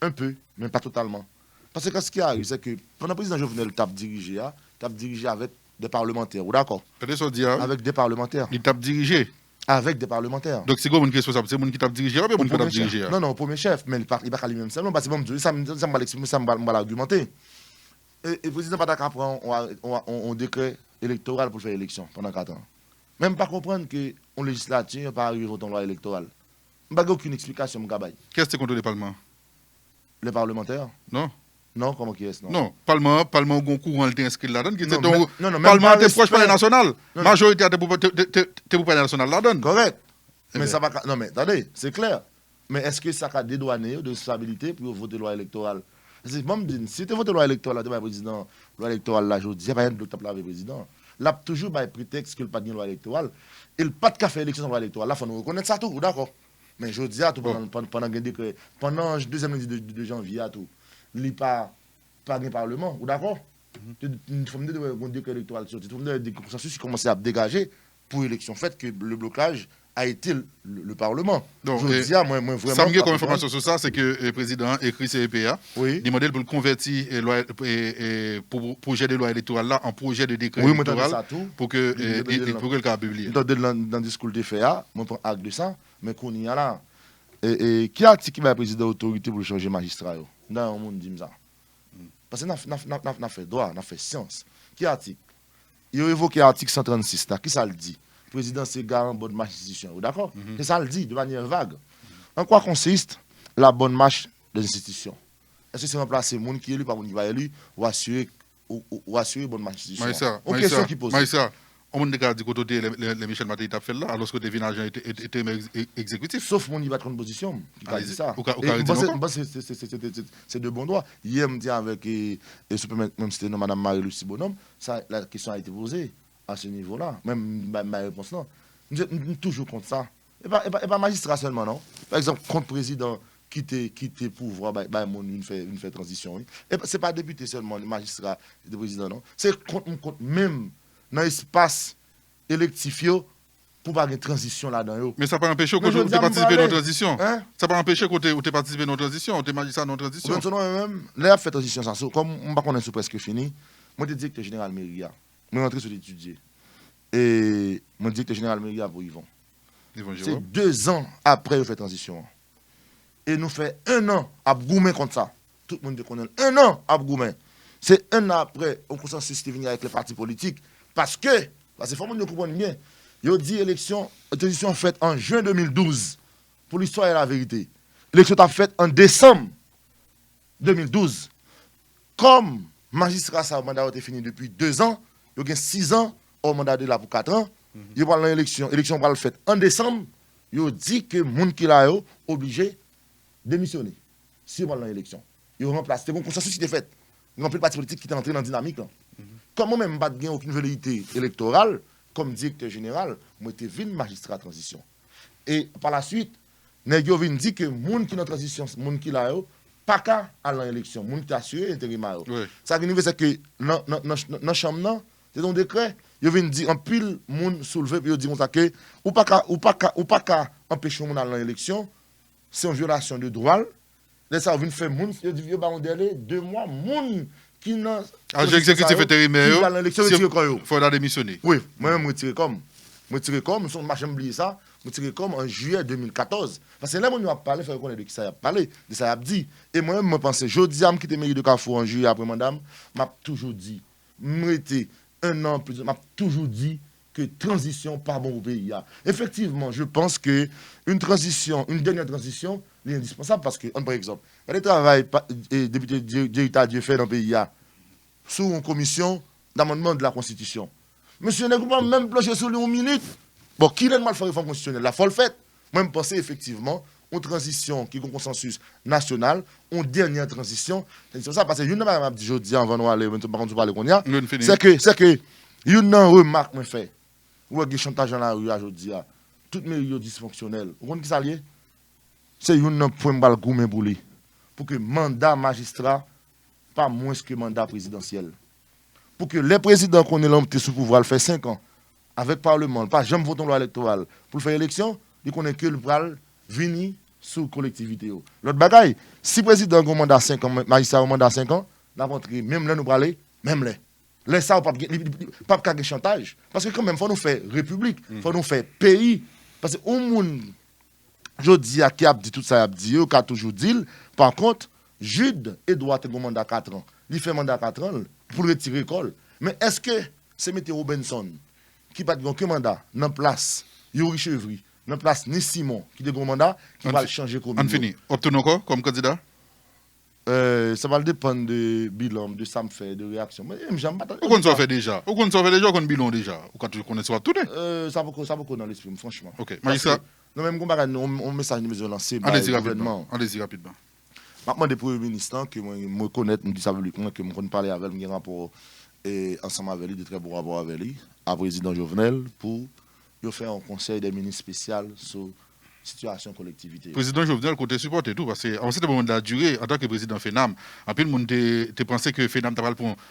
Un peu, mais pas totalement. Parce que ce qui arrive, c'est que pendant le président Jovenel, tu as dirigé avec des parlementaires. D'accord? Avec des parlementaires. Il t'a dirigé. Avec des parlementaires. Donc c'est quoi mon qui est responsable? C'est mon qui t'a dirigé ou bien mon qui t'a dirigé? Non, non, premier chef, mais il ne va pas lui-même seul. Parce que ça m'a argumenté. Et le président Pataka prend un décret électoral pour faire élection pendant 4 ans. Même pas comprendre qu'en législature, n'a pas arrivé à voter une loi électorale. Je n'ai aucune explication. Qu'est-ce que contre le Parlement? Les parlementaires? Non. Non, comment qui est-ce? Non, Parlement, au courant, il inscrit là-dedans. Non, Parlement, t'es proche palais national. Majorité, t'es pour palais national là-dedans. Correct. Mais ça va. Non, mais attendez, c'est clair. Mais est-ce que ça a dédouané de stabilité pour voter loi électorale? Si tu votes loi électorale, tu es président, loi électorale là, je dis, il n'y a pas de temps pour le président. Là, toujours, il prétexte qu'il n'y a pas de loi électorale. Et le pas de café élection sans loi électorale, là, il faut nous reconnaître ça tout, d'accord? Mais je dis à tout pendant le deuxième lundi de janvier, à tout, il n'y a pas de parlement, d'accord? Il faut me dire que le décret électoral sorti, il faut me dire que le consensus commence à dégager pour l'élection faite que le blocage a été le Parlement. Donc, je dis à moi vraiment. Ça me dit comme information sur ça, c'est que le président écrit CEPA, demandé pour le convertir pour le projet de loi électorale là en projet de décret électoral pour que le cas publié. Dans le discours de FEA, je prends acte de ça, mais qu'on y a là. Et qui a dit qu'il va président d'autorité pour changer magistrat? Dans le monde dit ça. Parce que nous fait droit, nous fait science. Qui a dit? Il a évoqué l'article 136, qui ça le dit? Le président, c'est garant bonne marche institution. D'accord? C'est ça le dit de manière vague. En quoi consiste la bonne marche des institutions? Est-ce que c'est remplacer les gens qui est élu par les gens qui va élu ou assurer bonne marche des institutions? C'est une question qui pose. On m'a dit que les Michel Matéli t'a fait là, alors que le dévinage était exécutif. Sauf mon niveau de position qui a dit ça. C'est de bon droit. Hier, je me dis avec, même si c'était Mme Marie-Lucie Bonhomme, la question a été posée à ce niveau-là. Même ma réponse, non. Je suis toujours contre ça. Et pas magistrat seulement, non. Par exemple, contre président quitter pouvoir, une fait transition. Et ce n'est pas député seulement, magistrat, le président, non. C'est contre même dans l'espace électif pour pas une transition là-dedans. Mais ça n'a pas empêché que tu participes dans la transition. Ça n'a pas empêché que tu participes dans la transition, tu es magistrat dans la transition. Même, là, fait transition, ça. Comme on ne connaît pas presque fini, moi, je suis directeur général Méria. Je suis rentré sur l'étudier. Et mon directeur général Méria pour Yvon. C'est 2 ans après le fait transition. Et nous fait 1 an à Bgoumen contre ça. Tout le monde connaît. 1 an à Bgoumen. C'est 1 an après, on consensus qui est venu avec les partis politiques. Parce que il faut que nous comprenions bien. Il a dit élection faite en juin 2012. Pour l'histoire et la vérité. L'élection a faite en décembre 2012. Comme magistrat, ça, le mandat a été fini depuis 2 ans. Il y a 6 ans, au mandat de là pour 4 ans. Il y a l'élection. L'élection va le faire en décembre. Il a dit que les gens qui sont obligés de démissionner. Si on va l'élection. Il remplace. C'est un consensus qui est fait. Il y a un parti politique qui est entré dans la dynamique. Comme moi-même, je n'ai aucune velléité électorale, comme directeur général, moi, j'étais venu magistrat de transition. Et par la suite, Negio vient dire que les gens qui sont en transition, les gens qui sont pas qu'à aller à l'élection, les gens qui sont assurés intérim. Ça veut dire que dans la chambre, c'est un décret, il vient dire en pile, les gens soulevés, puis ils disent que ou pas qu'à empêcher les gens d'aller à l'élection, c'est une violation de droit. Là, ça vient faire les gens, ils disent que 2 mois, les gens qui n'ont pas exécutif intérimaire, il faut démissionner. Oui, moi-même, je retire comme. Son machin oublié ça. je dirais comme en juillet 2014. Parce que là, on a parlé, il faut reconnaître de qui ça a parlé, de ça a dit. Et moi-même, je pense, je dis à me quitter mairie de Carrefour en juillet après madame, m'a toujours dit, m'étais un an plus, m'a toujours dit que transition pas bon au pays. Effectivement, je pense que une transition, une dernière transition, est indispensable parce que, par exemple, il y a des travail député Djerita Dieu fait dans le pays sous une commission d'amendement de la Constitution. Monsieur n'est pas même plancher sur lui une minute. Bon, qui l'a mal fait réforme constitutionnelle? La folle faite. Moi, je pense effectivement une transition qui est un consensus national, une dernière transition. C'est ça, parce que je ne dis pas, je dis avant de aller, par contre, parler qu'on y a. C'est que, il y a une remarque que je fais. Ou il y a chantage dans la rue, je dis, toutes mes rue dysfonctionnelles. Vous comprenez qui ça lié? C'est un point de balle gourmet pour lui. Pour que mandat magistrat, pas moins que mandat présidentiel. Pour que les présidents qu'on est l'homme sous pouvoir, le fait 5 ans, avec le Parlement, pas jamais voter loi électorale, pour faire élection, il connaît que le bral venir sous collectivité. L'autre bagaille, si le président a un mandat 5 ans, magistrat a un mandat 5 ans, la rentrée, même là, nous parler, même là. Là, ça, pas de chantage. Parce que quand même, il faut nous faire république, il faut nous faire pays. Parce que au monde, je dis à qui a dit tout ça, a dit, qui a toujours dit, par contre, Jude Edouard a un mandat 4 ans. Il fait mandat 4 ans pour retirer l'école. Mais est-ce que c'est M. Robinson qui n'a pas de mandat dans place, Yuri Chevry, dans place ni Simon qui a un mandat, qui va changer comme on finit. Obtenons quoi comme candidat? Ça va dépendre de bilan, de ça me fait, de réaction. Mais j'aime pas. Où qu'on fait déjà? Où qu'on fait déjà qu'on bilan déjà? Ou quand tu connais soit tout? Ça va dans l'esprit, franchement. OK. Magistrat. Non, même on message nous lancé par le gouvernement. Allez-y rapidement. Maintenant, des premiers ministres que moi me connaître, me dit ça publiquement que me parler avec lui, rapport ensemble avec lui, de très bon rapport avec lui, à président Jovenel pour faire un conseil des ministres spécial sur situation collectivité. Président Jovenel côté supporter tout parce que en ce moment de la durée en tant que président FENAM en plus le monde te pensé que FENAM t'a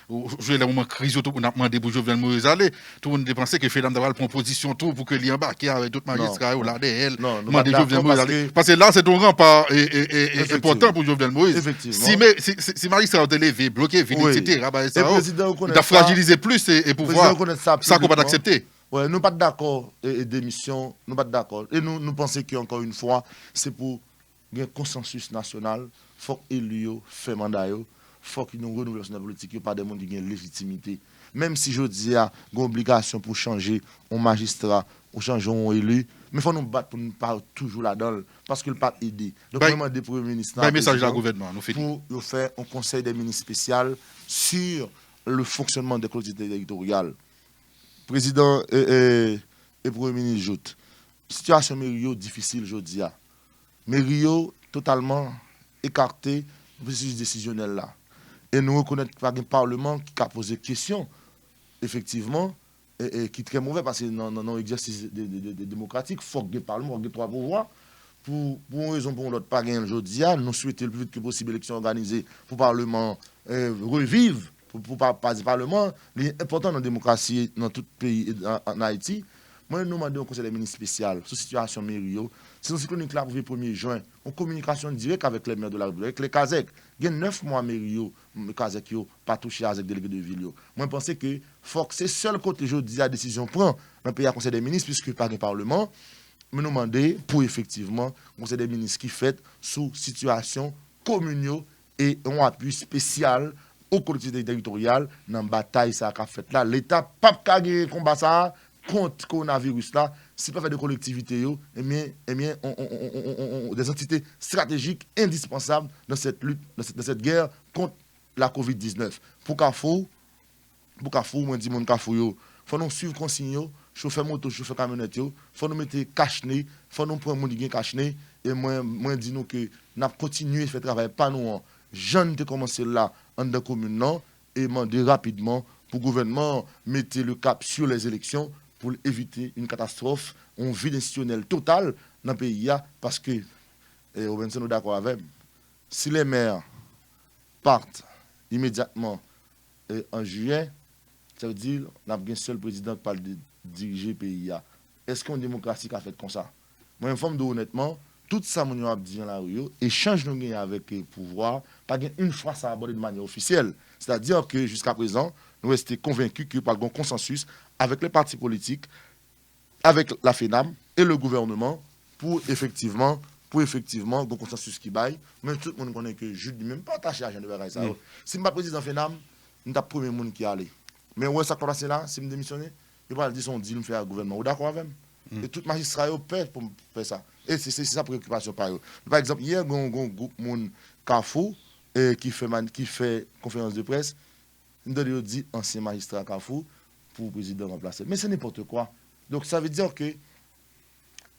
pour jouer le moment crise tout on a demandé pour Jovenel Moïse aller tout le monde pensé que FENAM t'a pour position tout pour que l'y embarquer avec d'autres magistrats ou là derrière demander Jovenel Moïse aller parce que là c'est un rempart important pour Jovenel Moïse si magistrat ont levé bloqué vite etc. il a fragilisé plus et pouvoir ça qu'on va accepter. Ouais, nous pas d'accord démission, nous pas d'accord. Et nous pensons qu'encore une fois, c'est pour un consensus national, il faut que l'élu fait mandat, il faut que nous renouvelons la politique, il n'y a pas de monde qui a légitimité. Même si je dis qu'il y a une obligation pour changer un magistrat ou changer un élu, mais il faut nous battre pour ne pas toujours là-dedans, parce qu'il ne pas aider. Donc, vraiment, des premiers ministres message à gouvernement, nous finissons. Pour faire un conseil des ministres spécial sur le fonctionnement des collectivités territoriales. Président et Premier ministre Jout. Situation Mério difficile, je dis. Mério totalement écarté du processus décisionnel là. Et nous reconnaissons qu'il y a un Parlement qui a posé question, effectivement, et qui est très mauvais parce que dans l'exercice démocratique, il faut que le Parlement ait 3 pouvoirs. Pour une raison pour l'autre, pas gagner le dis, nous souhaitons le plus vite que possible l'élection organisée pour le Parlement revivre. Pour passer Parlement, c'est important dans la démocratie dans tout pays en Haïti. Moi, nous demandons au Conseil des ministres spécial sur la situation Mério. C'est une cyclonique là pour le 1er juin, en communication directe avec les maires de la République, avec les CASEC. Il y a 9 mois Mério, les CASEC qui n'ont pas touché avec les délégués de ville. Moi, je pense que faut que c'est seul côté je dis la décision prend dans le pays à Conseil des ministres, puisque pas de Parlement. Mais nous demandons pour effectivement le Conseil des ministres qui fait sous situation communale et un appui spécial aux collectivités territoriales dans la bataille ça a fait là. L'État n'a pas gagné combat ça contre le coronavirus là. Si pas fait de collectivités, des entités stratégiques indispensables dans cette lutte, dans cette guerre contre la COVID-19. Pour Carrefour, moi dis mon Carrefour, faut nous suivre consigne, chauffeur moto, chauffeur camionnette, faut nous mettre cache-nez, faut nous prendre mon gain cache-nez et moi dis nous que n'a continuer faire travail pas nous. Jeune de commencer là en dans commune et demander rapidement pour le gouvernement mettre le cap sur les élections pour éviter une catastrophe, un vide institutionnel total dans le pays parce que Robinson est d'accord avec si les maires partent immédiatement en juillet, ça veut dire qu'on a un seul président qui parle de diriger le pays. Est-ce qu'une démocratie a fait comme ça? Moi, je me honnêtement, tout ça, mon a dit dans la rue, échange nous avec le pouvoir, pas une fois ça abordé de manière officielle. C'est-à-dire que jusqu'à présent, nous restons convaincus qu'il n'y a pas de consensus avec les partis politiques avec la FENAM et le gouvernement pour effectivement un consensus qui baille. Mais tout le monde connaît que je ne même pas attaché à Jean de Bagaille. Si je suis président FENAM, je suis le premier monde qui allait. Mais où est-ce que ça passe là, si je démissionne, je vais dire son deal, faire un gouvernement. Vous d'accord avec moi? Et tout magistrat est prêt pour faire ça. Et c'est sa préoccupation par eux. Par exemple, hier, il y a un groupe de Carrefour qui fait conférence de presse. Nous dit ancien magistrat Carrefour pour le président remplacer. Mais c'est n'importe quoi. Donc ça veut dire que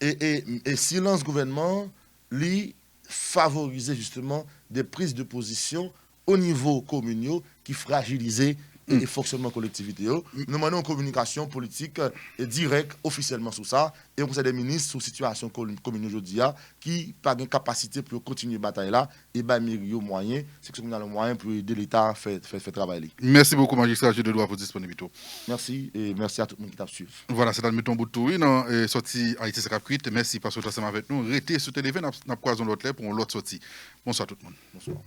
et silence gouvernement lui favoriser justement des prises de position au niveau communal qui fragilisaient et fonctionnement collectivité. Nous demandons une communication politique directe, officiellement sur ça, et on conseil des ministres sur situation commune aujourd'hui qui n'a pas de capacité pour continuer la bataille là, et bien il moyen, c'est que nous avons le moyen pour aider l'État à faire travailler. Merci beaucoup, magistrat, je dois vous disponibilité. Merci, et merci à tout le monde qui t'a suivi. Voilà, c'est dans le mettons bout de tout, non, sorti Haïti Sakapkuit. Merci parce que vous êtes avec nous. Restez sur téléphone, nous croisons l'autre pour l'autre sortie. Bonsoir tout le monde. Bonsoir.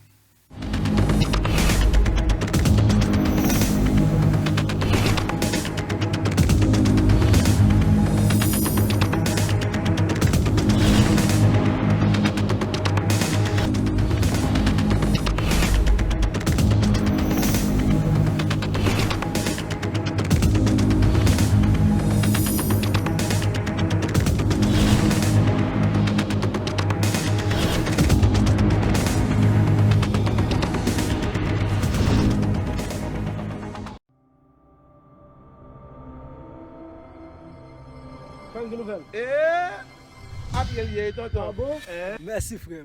Merci frère.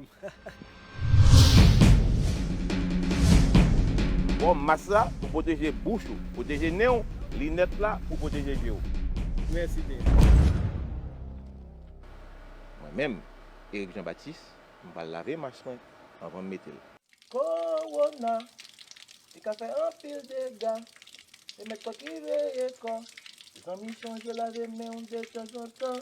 Bon, massa pour protéger bouche, protéger néon, lunette là pour protéger yeux. Merci bien. Moi-même, Éric Jean-Baptiste, je vais laver ma main avant de mettre. Corona, il a fait un pile de dégâts. Et mettre qui veille quoi. Les amis changent de laver mes mains de temps en temps.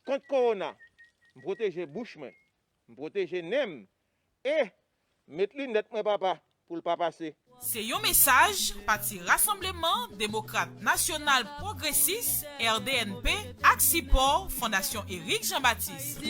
Contre Corona, je protéger bouche, je protéger nem et mettre lunette moi papa pour le pas passer. C'est un message parti Rassemblement démocrate national progressiste RDNP Axipor Fondation Éric Jean-Baptiste.